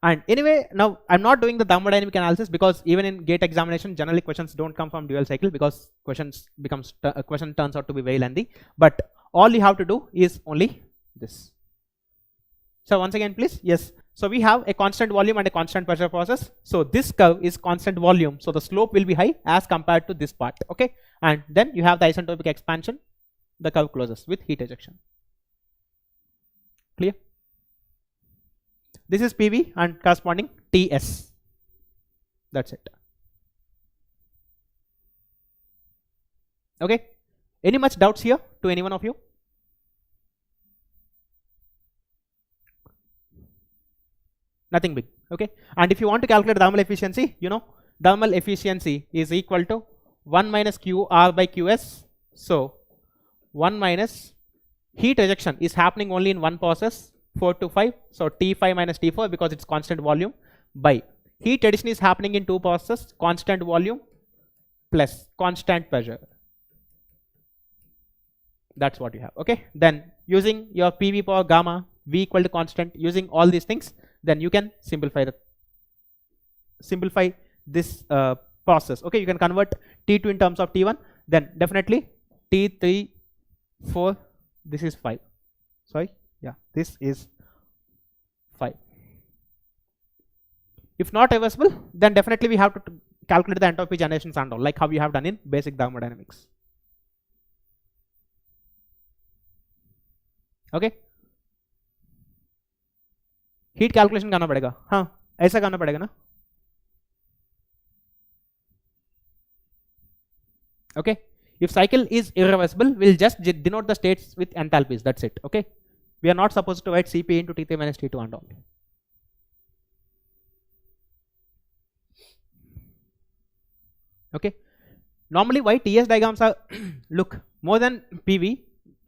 And anyway, now I'm not doing the thermodynamic analysis because even in gate examination, generally questions don't come from dual cycle because question turns out to be very lengthy. But all you have to do is only this. So once again, please, yes. So we have a constant volume and a constant pressure process. So this curve is constant volume. So the slope will be high as compared to this part. Okay, and then you have the isentropic expansion. The curve closes with heat ejection. Clear? This is PV and corresponding TS. That's it. Okay. Any much doubts here to any one of you? Nothing big. Okay. And if you want to calculate thermal efficiency, you know, thermal efficiency is equal to 1 minus QR by QS. So 1 minus heat rejection is happening only in one process, 4 to 5. So T5 minus T4 because it's constant volume, by heat addition is happening in two processes, constant volume plus constant pressure. That's what you have. Okay. Then using your PV power gamma, V equal to constant, using all these things, then you can simplify this process. Okay, you can convert T2 in terms of T1, then definitely T3, 4, this is 5. Sorry, yeah, this is 5. If not reversible, then definitely we have to calculate the entropy generations and all, like how you have done in basic thermodynamics. Okay, heat calculation करना पड़ेगा, हाँ ऐसा करना पड़ेगा ना. Okay, if cycle is irreversible, we'll just denote the states with enthalpies. That's it. Okay, we are not supposed to write Cp into T3 minus T2 and all. Okay, normally why TS diagrams are look more than PV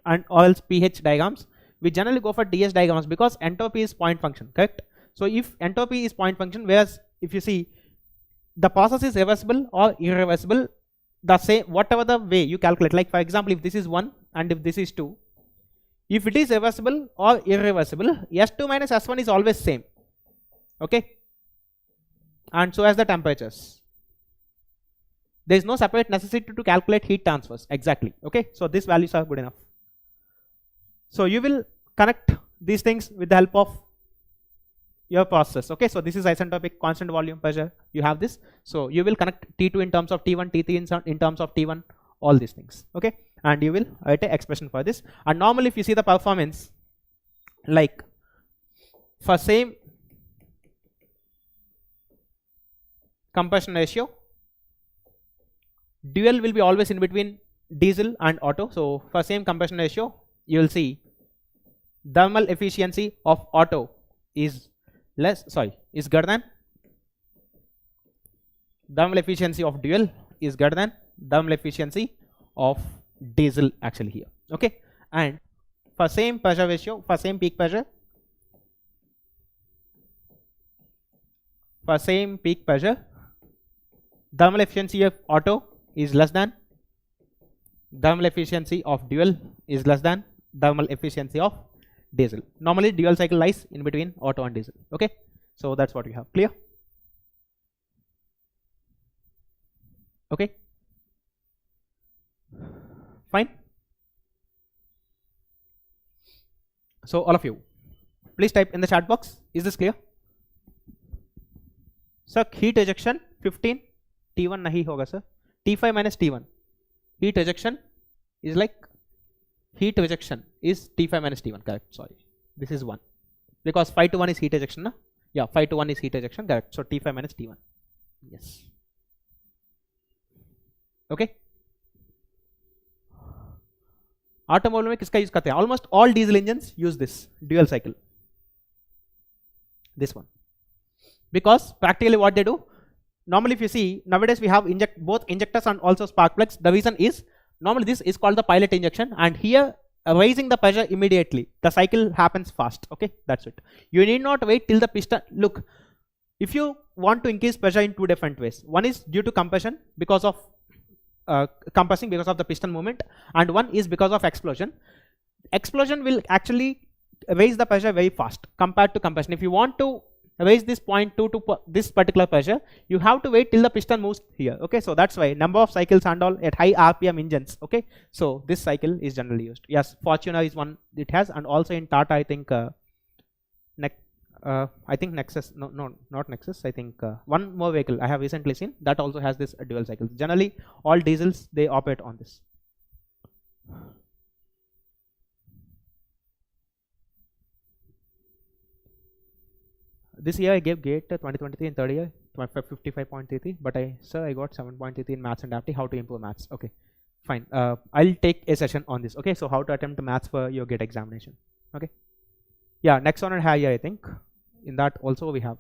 and or else pH diagrams, we generally go for TS diagrams because entropy is point function, correct? So if entropy is point function, whereas if you see the process is reversible or irreversible, the same whatever the way you calculate, like for example if this is 1 and if this is 2, if it is reversible or irreversible, S2 minus S1 is always same. Okay, and so as the temperatures, there is no separate necessity to calculate heat transfers exactly. Okay, so these values are good enough. So you will connect these things with the help of your process. Okay, so this is isentropic, constant volume, pressure, you have this. So you will connect T2 in terms of T1, T3 in terms of T1, all these things. Okay, and you will write an expression for this. And normally if you see the performance, like for same combustion ratio, dual will be always in between diesel and Otto. So for same combustion ratio, you will see thermal efficiency of Otto is less, sorry, is greater than thermal efficiency of dual is greater than thermal efficiency of diesel actually here. Okay, and for same pressure ratio, for same peak pressure, thermal efficiency of auto is less than thermal efficiency of dual is less than thermal efficiency of diesel. Normally dual cycle lies in between auto and diesel. Okay, so that's what we have. Clear? Okay, fine. So all of you, please type in the chat box. Is this clear? Sir, heat ejection 15 T1 nahi hoga sir. T5 minus T1. Heat ejection is like heat rejection is T5 minus T1. Correct. Sorry, this is 1 because 5 to 1 is heat ejection. Na? Yeah, 5 to 1 is heat ejection. Correct. So T5 minus T1. Yes. Okay. Automobile में किसका use करते हैं? Almost all diesel engines use this dual cycle. This one. Because practically what they do, normally if you see nowadays we have both injectors and also spark plugs. The reason is normally this is called the pilot injection, and here raising the pressure immediately, the cycle happens fast. Okay, that's it. You need not wait till the piston. Look, if you want to increase pressure in two different ways, one is due to compression because of compressing because of the piston movement, and one is because of explosion. Explosion will actually raise the pressure very fast compared to compression. If you want to raise this 0.2 to this particular pressure, you have to wait till the piston moves here. Okay, so that's why number of cycles and all at high RPM engines. Okay, so this cycle is generally used. Yes, Fortuner is one it has, and also in Tata I think I think Nexus, no, not Nexus. I think one more vehicle I have recently seen that also has this dual cycle. Generally, all diesels they operate on this. This year I gave GATE 2023 in third year 55.33, but I got 7.33 in maths and aptitude. How to improve maths? Okay, fine. I'll take a session on this. Okay, so how to attempt maths for your GATE examination. Okay, yeah, next one and higher I think. In that also we have.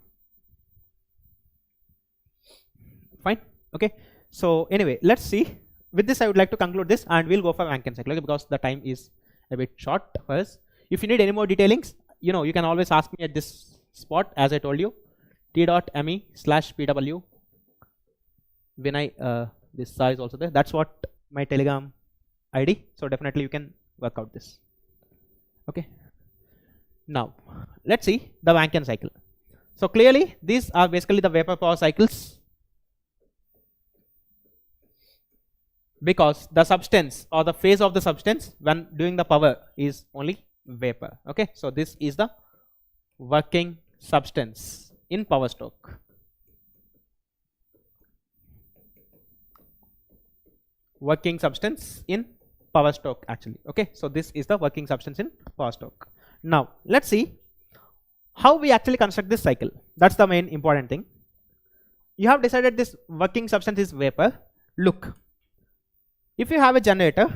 Fine. Okay, so anyway, let's see. With this I would like to conclude this, and we'll go for Rankine cycle, okay, because the time is a bit short for us. If you need any more detailings, you can always ask me at this spot, as I told you, t.me/pw Vinay. This is also there. That's what my Telegram ID. So definitely you can work out this. Okay. Now let's see the Rankine cycle. So clearly these are basically the vapor power cycles, because the substance or the phase of the substance when doing the power is only vapor. Okay, so this is the working substance in power stroke. Working substance in power stroke actually. Okay, so this is the working substance in power stroke. Now let's see how we actually construct this cycle. That's the main important thing. You have decided this working substance is vapor. Look, if you have a generator,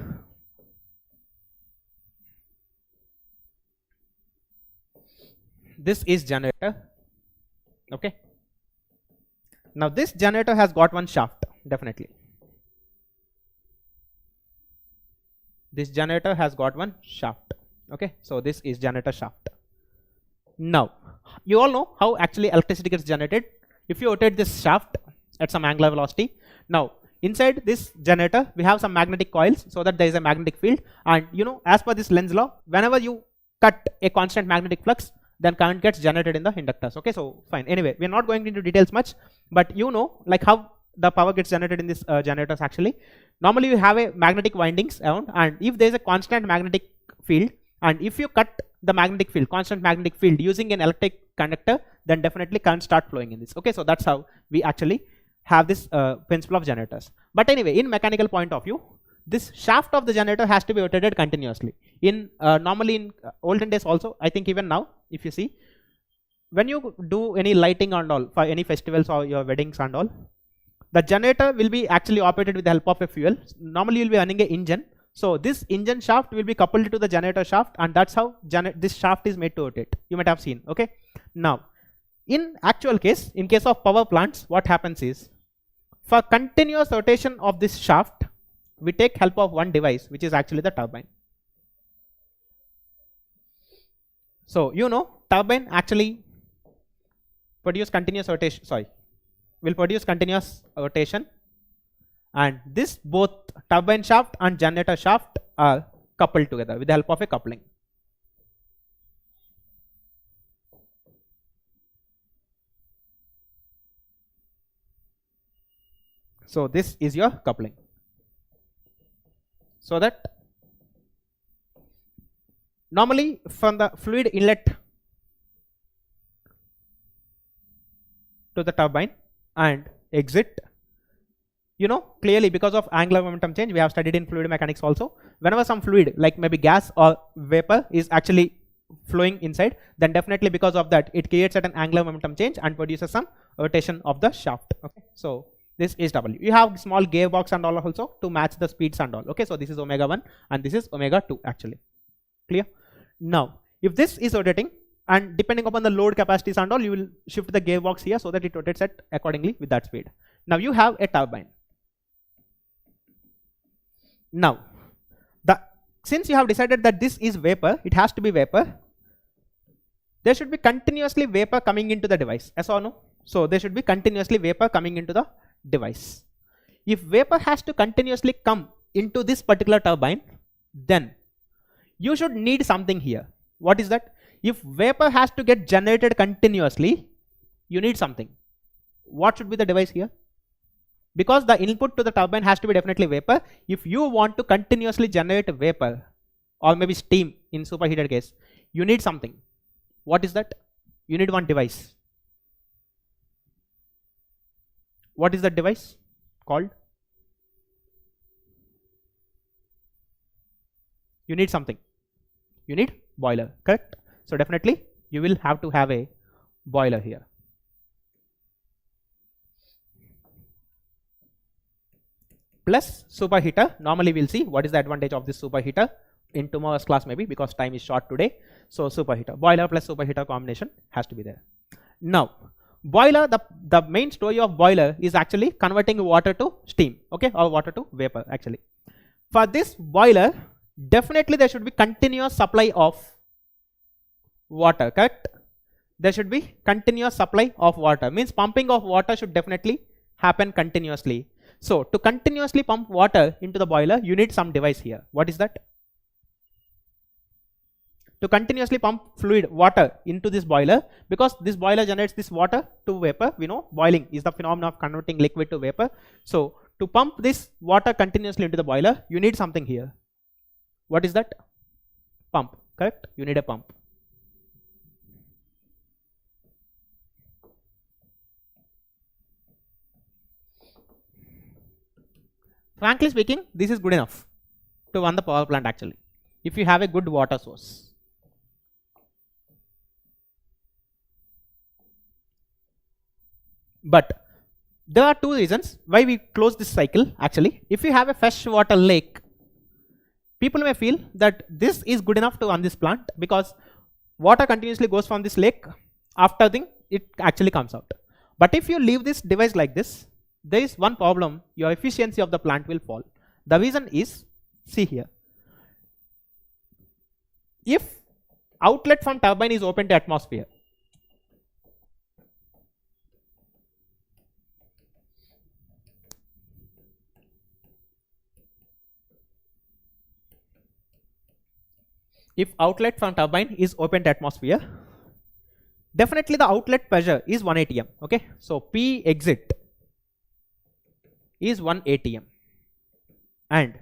this is generator. Okay, now this generator has got one shaft. Definitely this generator has got one shaft. Okay, so this is generator shaft. Now you all know how actually electricity gets generated. If you rotate this shaft at some angular velocity, now inside this generator we have some magnetic coils, so that there is a magnetic field, and as per this Lenz's law, whenever you cut a constant magnetic flux, then current gets generated in the inductors. Okay, so fine. Anyway, we are not going into details much, but like how the power gets generated in this generators actually. Normally you have a magnetic windings around, and if there is a constant magnetic field, and if you cut the magnetic field, constant magnetic field, using an electric conductor, then definitely current start flowing in this. Okay, so that's how we actually have this principle of generators. But anyway, in mechanical point of view, this shaft of the generator has to be rotated continuously. In normally in olden days also, I think even now, if you see, when you do any lighting and all for any festivals or your weddings and all, the generator will be actually operated with the help of a fuel. Normally you will be running an engine. So this engine shaft will be coupled to the generator shaft, and that's how this shaft is made to rotate. You might have seen. Okay, now In actual case, in case of power plants, what happens is, for continuous rotation of this shaft, we take help of one device, which is actually the turbine. So you know, turbine actually produce continuous rotation, will produce continuous rotation, and this both turbine shaft and generator shaft are coupled together with the help of a coupling. So this is your coupling. So that normally from the fluid inlet to the turbine and exit, you know, clearly because of angular momentum change, we have studied in fluid mechanics also, whenever some fluid like maybe gas or vapor is actually flowing inside, then definitely because of that it creates an angular momentum change and produces some rotation of the shaft. Okay, so this is W. You have small gearbox and all also to match the speeds and all. Okay, so this is 𝜔1 and this is 𝜔2 actually. Clear? Now, if this is rotating and depending upon the load capacities and all, you will shift the gearbox here so that it rotates at accordingly with that speed. Now you have a turbine. Now, since you have decided that this is vapor, it has to be vapor, there should be continuously vapor coming into the device. Yes or no? So there should be continuously vapor coming into the device. If vapor has to continuously come into this particular turbine, then you should need something here. What is that? If vapor has to get generated continuously, you need something. What should be the device here? Because the input to the turbine has to be definitely vapor. If you want to continuously generate vapor or maybe steam in superheated case, you need something. What is that? You need one device. What is that device called? You need something. You need boiler, correct? So definitely you will have to have a boiler here. Plus superheater. Normally we'll see what is the advantage of this superheater in tomorrow's class maybe, because time is short today. So superheater, boiler plus superheater combination has to be there. Now boiler, the main story of boiler is actually converting water to steam, okay, or water to vapor actually. For this boiler, definitely there should be continuous supply of water, correct? There should be continuous supply of water, means pumping of water should definitely happen continuously. So to continuously pump water into the boiler, you need some device here. What is that? To continuously pump fluid water into this boiler, because this boiler generates this water to vapor. We know boiling is the phenomenon of converting liquid to vapor. So to pump this water continuously into the boiler, you need something here. What is that? Pump, correct? You need a pump. Frankly speaking, this is good enough to run the power plant actually, if you have a good water source. But there are two reasons why we close this cycle actually. If you have a fresh water lake, people may feel that this is good enough to run this plant because water continuously goes from this lake, after it actually comes out. But if you leave this device like this, there is one problem: your efficiency of the plant will fall. The reason is, see here, if outlet from turbine is open to atmosphere, if outlet from turbine is open to atmosphere, definitely the outlet pressure is 1 atm. Okay, so P exit is 1 atm, and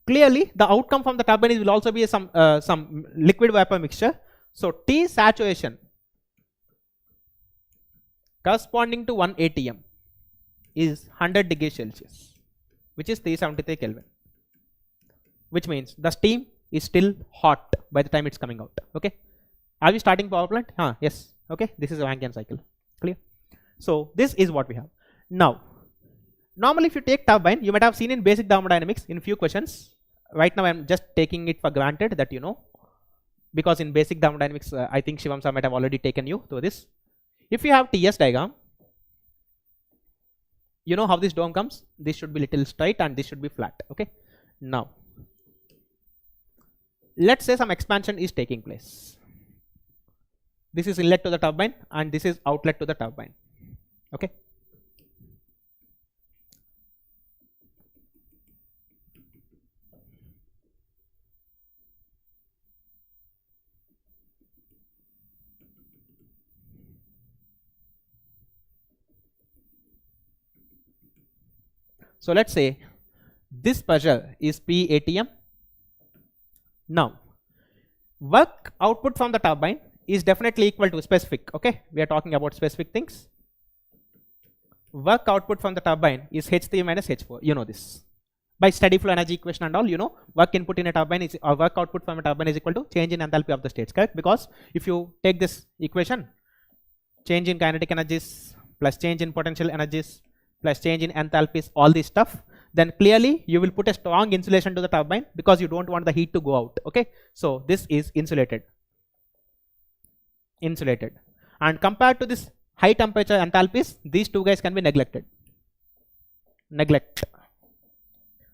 clearly the outcome from the turbine will also be some liquid vapor mixture. So T saturation corresponding to 1 atm is 100 degrees Celsius, which is 373 Kelvin, which means the steam is still hot by the time it's coming out. Okay, are we starting power plant? Yes. Okay, this is a Rankine cycle. Clear? So this is what we have. Now normally if you take turbine, you might have seen in basic thermodynamics in few questions. Right now I'm just taking it for granted that you know, because in basic thermodynamics I think Shivam sir might have already taken you through this. If you have TS diagram, you know how this dome comes. This should be little straight and this should be flat. Okay. Now, let's say some expansion is taking place. This is inlet to the turbine and this is outlet to the turbine. Okay. So let's say this pressure is P ATM. Now, work output from the turbine is definitely equal to specific. Okay, we are talking about specific things. Work output from the turbine is H3 minus H4. You know this by steady flow energy equation and all. You know, work input in a turbine is, or work output from a turbine is equal to change in enthalpy of the states. Correct? Because if you take this equation, change in kinetic energies plus change in potential energies plus change in enthalpies, all this stuff, then clearly you will put a strong insulation to the turbine because you don't want the heat to go out. Okay, so this is insulated. And compared to this high temperature enthalpies, these two guys can be neglected.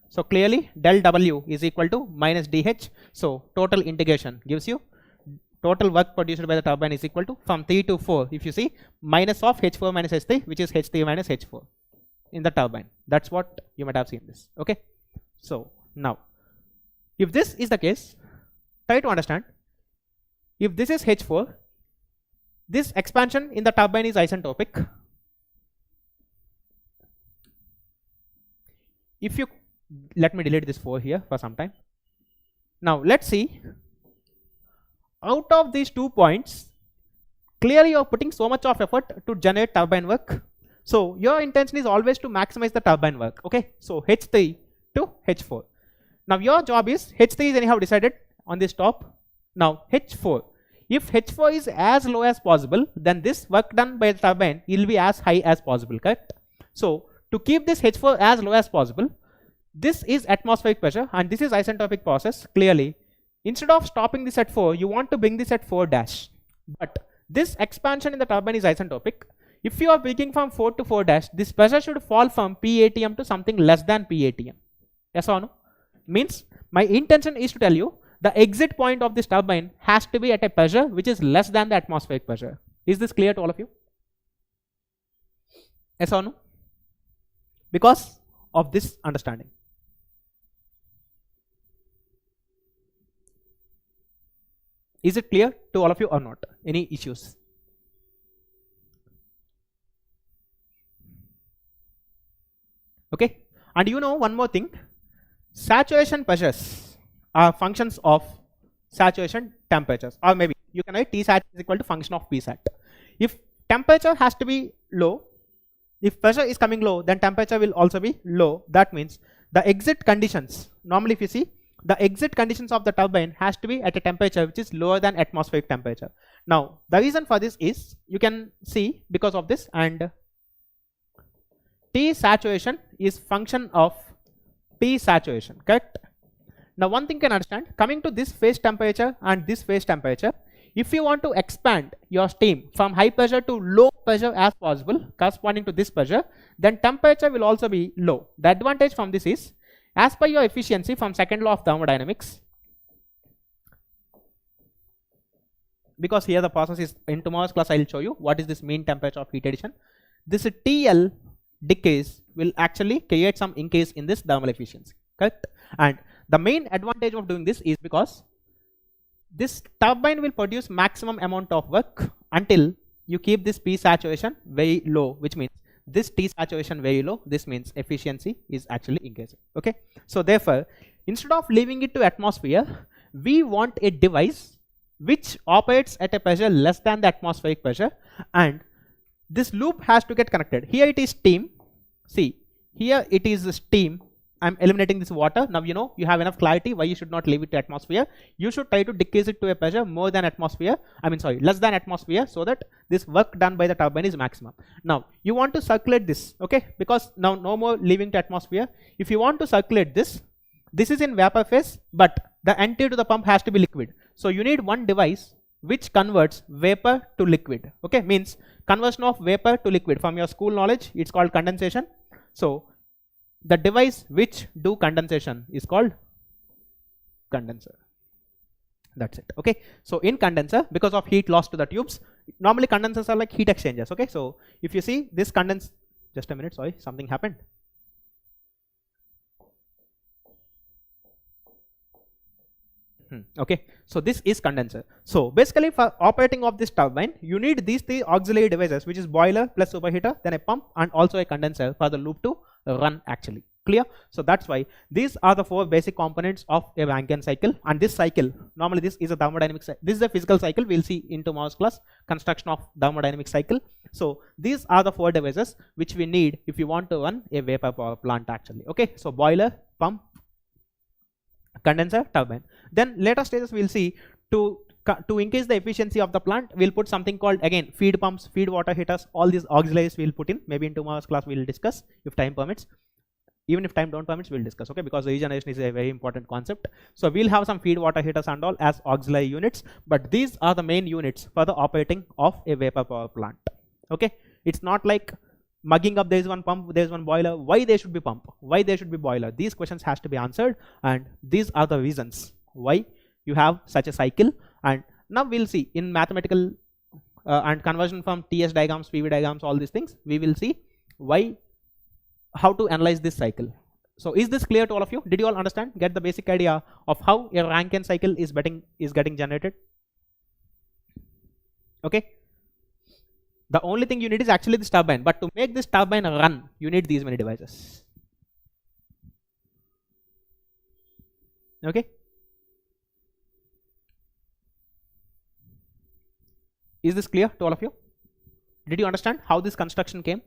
So clearly del W is equal to minus dH. So total integration gives you total work produced by the turbine is equal to, from 3 to 4, if you see, minus of H4 minus H3, which is H3 minus H4 in the turbine. That's what you might have seen this. Okay. So now, if this is the case, try to understand. If this is H4, this expansion in the turbine is isentropic. If you, let me delete this 4 here for some time. Now let's see, out of these 2 points, clearly you are putting so much of effort to generate turbine work. So your intention is always to maximize the turbine work. Okay, so H3 to H4. Now your job is, H3 is anyhow decided on this top. Now H4, if H4 is as low as possible, then this work done by the turbine will be as high as possible. Correct? So to keep this H4 as low as possible, this is atmospheric pressure and this is isentropic process. Clearly, instead of stopping this at 4, you want to bring this at 4 dash. But this expansion in the turbine is isentropic. If you are bringing from 4 to 4 dash, this pressure should fall from P ATM to something less than P ATM. Yes or no? Means my intention is to tell you the exit point of this turbine has to be at a pressure which is less than the atmospheric pressure. Is this clear to all of you? Yes or no? Because of this understanding. Is it clear to all of you or not? Any issues? Okay, and you know one more thing, saturation pressures are functions of saturation temperatures, or maybe you can write Tsat is equal to function of Psat. If temperature has to be low, if pressure is coming low, then temperature will also be low. That means the exit conditions, normally if you see, the exit conditions of the turbine has to be at a temperature which is lower than atmospheric temperature. Now the reason for this is, you can see because of this, and T saturation is function of P saturation. Correct? Now one thing can understand, coming to this phase temperature and this phase temperature, if you want to expand your steam from high pressure to low pressure as possible corresponding to this pressure, then temperature will also be low. The advantage from this is, as per your efficiency from second law of thermodynamics, because here the process is, in tomorrow's class I will show you what is this mean temperature of heat addition. This TL decrease will actually create some increase in this thermal efficiency. Correct? And the main advantage of doing this is because this turbine will produce maximum amount of work until you keep this P saturation very low, which means this T saturation very low. This means efficiency is actually increasing. Okay, so therefore instead of leaving it to atmosphere, we want a device which operates at a pressure less than the atmospheric pressure, and this loop has to get connected. Here it is steam. See, here it is steam. I'm eliminating this water. Now you know, you have enough clarity why you should not leave it to atmosphere. You should try to decrease it to a pressure more than atmosphere. Less than atmosphere, so that this work done by the turbine is maximum. Now you want to circulate this, okay? Because now no more leaving to atmosphere. If you want to circulate this, this is in vapor phase, but the entry to the pump has to be liquid. So you need one device which converts vapor to liquid. Okay, means conversion of vapor to liquid. From your school knowledge, it's called condensation. So the device which do condensation is called condenser. That's it. Okay, so in condenser, because of heat loss to the tubes, normally condensers are like heat exchangers. Okay, so if you see this just a minute, sorry, something happened. Okay, so this is condenser. So basically for operating of this turbine, you need these three auxiliary devices, which is boiler plus superheater, then a pump and also a condenser for the loop to run actually. Clear? So that's why these are the four basic components of a Rankine cycle. And this cycle, normally this is a thermodynamic cycle. This is a physical cycle. We'll see in tomorrow's class, construction of thermodynamic cycle. So these are the four devices which we need if you want to run a vapor power plant actually. Okay, so boiler, pump, condenser, turbine. Then later stages we'll see to increase the efficiency of the plant, we'll put something called again feed pumps, feed water heaters, all these auxiliaries we'll put in. Maybe in tomorrow's class we'll discuss if time permits. Even if time don't permits, we'll discuss. Okay, because regeneration is a very important concept. So we'll have some feed water heaters and all as auxiliary units, but these are the main units for the operating of a vapor power plant. Okay, it's not like mugging up, there is one pump, there is one boiler. Why they should be pump? Why they should be boiler? These questions has to be answered, and these are the reasons why you have such a cycle. And now we'll see in mathematical and conversion from TS diagrams, PV diagrams, all these things, we will see how to analyze this cycle. So is this clear to all of you? Did you all understand? Get the basic idea of how a Rankine cycle is getting generated? Okay. The only thing you need is actually this turbine, but to make this turbine run, you need these many devices. Okay. Is this clear to all of you? Did you understand how this construction came?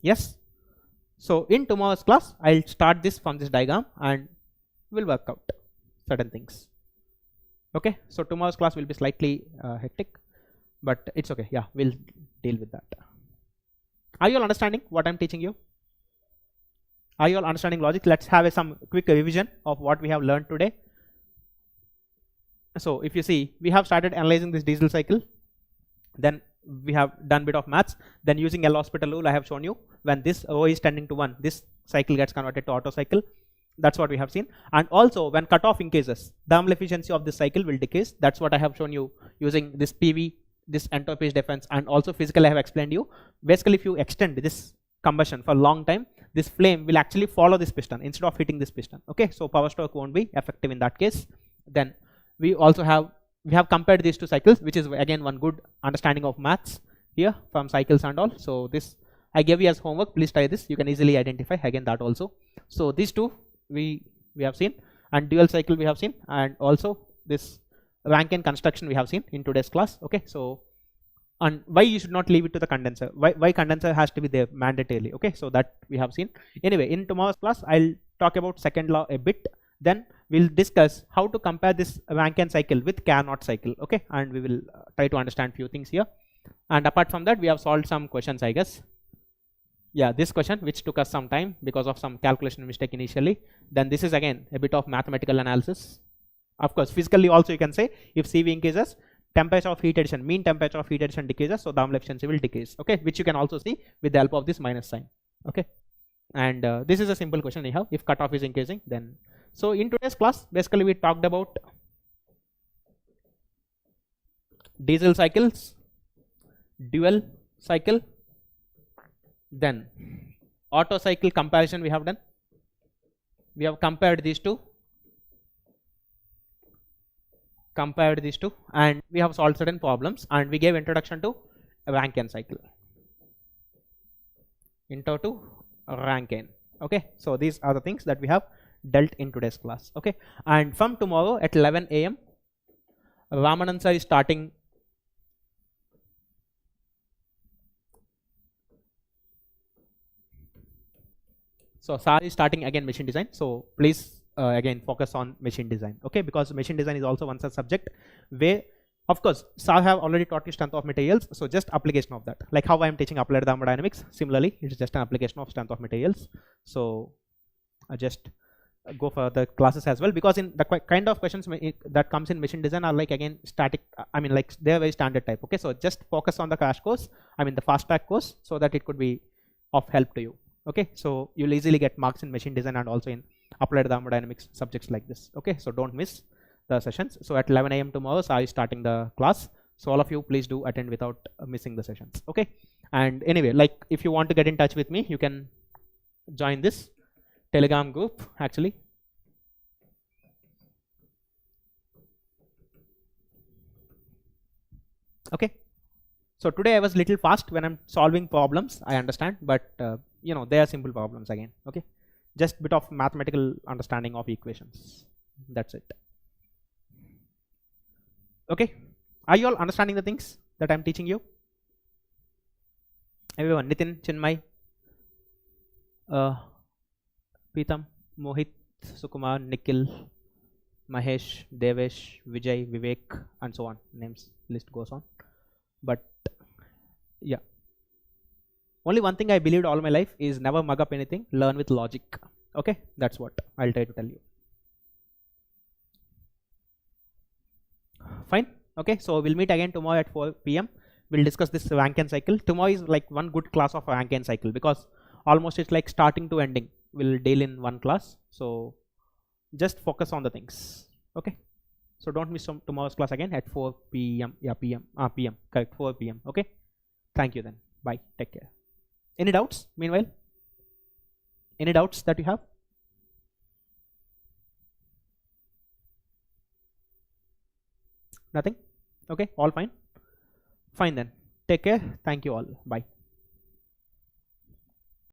Yes. So in tomorrow's class, I'll start this from this diagram and we'll work out certain things. Okay, so tomorrow's class will be slightly hectic, but it's okay. Yeah, we'll deal with that. Are you all understanding what I'm teaching you? Are you all understanding logic? Let's have some quick revision of what we have learned today. So if you see, we have started analyzing this diesel cycle, then we have done bit of maths, then using L'Hospital rule I have shown you when this O is tending to 1, this cycle gets converted to Otto cycle. That's what we have seen. And also when cutoff increases, thermal efficiency of this cycle will decrease. That's what I have shown you using this PV, this entropy defense, and also physically I have explained you. Basically if you extend this combustion for a long time, this flame will actually follow this piston instead of hitting this piston. Okay, so power stroke won't be effective in that case. Then we also have compared these two cycles, which is again one good understanding of maths here from cycles and all. So this I gave you as homework, please try this, you can easily identify again that also. So these two we have seen, and dual cycle we have seen, and also this Rankine construction we have seen in today's class. Okay, so and why you should not leave it to the condenser, why condenser has to be there mandatorily. Okay, so that we have seen. Anyway, in tomorrow's class I'll talk about second law a bit, then we'll discuss how to compare this Rankine cycle with Carnot cycle. Okay, and we will try to understand few things here. And apart from that, we have solved some questions, I guess. Yeah, this question which took us some time because of some calculation mistake initially. Then this is again a bit of mathematical analysis. Of course, physically also you can say if CV increases, temperature of heat addition, mean temperature of heat addition decreases, so thermal efficiency will decrease. Okay, which you can also see with the help of this minus sign. Okay, and this is a simple question anyhow. If cutoff is increasing, then so in today's class basically we talked about diesel cycles, dual cycle, then Otto cycle comparison we have done. We have compared these two, and we have solved certain problems, and we gave introduction to Rankine cycle. Intro to Rankine. Okay, so these are the things that we have dealt in today's class. Okay, and from tomorrow at 11 AM, Ramanand sir is starting again machine design. So please again focus on machine design. Okay, because machine design is also one such subject where, of course, Sir have already taught you strength of materials, so just application of that, like how I am teaching applied thermodynamics. Similarly, it is just an application of strength of materials. So just go for the classes as well, because in the kind of questions that comes in machine design are like again static, I mean like they're very standard type. Okay, so just focus on the crash course, I mean the fast track course, so that it could be of help to you. Okay, so you'll easily get marks in machine design and also in applied thermodynamics subjects like this. Okay, so don't miss the sessions. So at 11 AM tomorrow, so I is starting the class. So all of you please do attend without missing the sessions. Okay, and anyway, like if you want to get in touch with me, you can join this Telegram group actually. Okay, so today I was little fast when I'm solving problems, I understand, but you know, they are simple problems again. Okay, just bit of mathematical understanding of equations, that's it. Okay, are you all understanding the things that I'm teaching you? Everyone, Nitin, Chinmay, Pritam, Mohit, Sukumar, Nikhil, Mahesh, Devesh, Vijay, Vivek, and so on. Names list goes on. But yeah, only one thing I believed all my life is never mug up anything, learn with logic. Okay, that's what I'll try to tell you. Fine. Okay, so we'll meet again tomorrow at 4 PM. We'll discuss this Rankine cycle. Tomorrow is like one good class of Rankine cycle, because almost it's like starting to ending. We'll deal in one class. So just focus on the things. Okay. So don't miss tomorrow's class again at 4 PM. Yeah, PM. PM. Correct. 4 PM. Okay. Thank you then. Bye. Take care. Any doubts meanwhile? Any doubts that you have? Nothing? Okay. All fine. Fine then. Take care. Thank you all. Bye.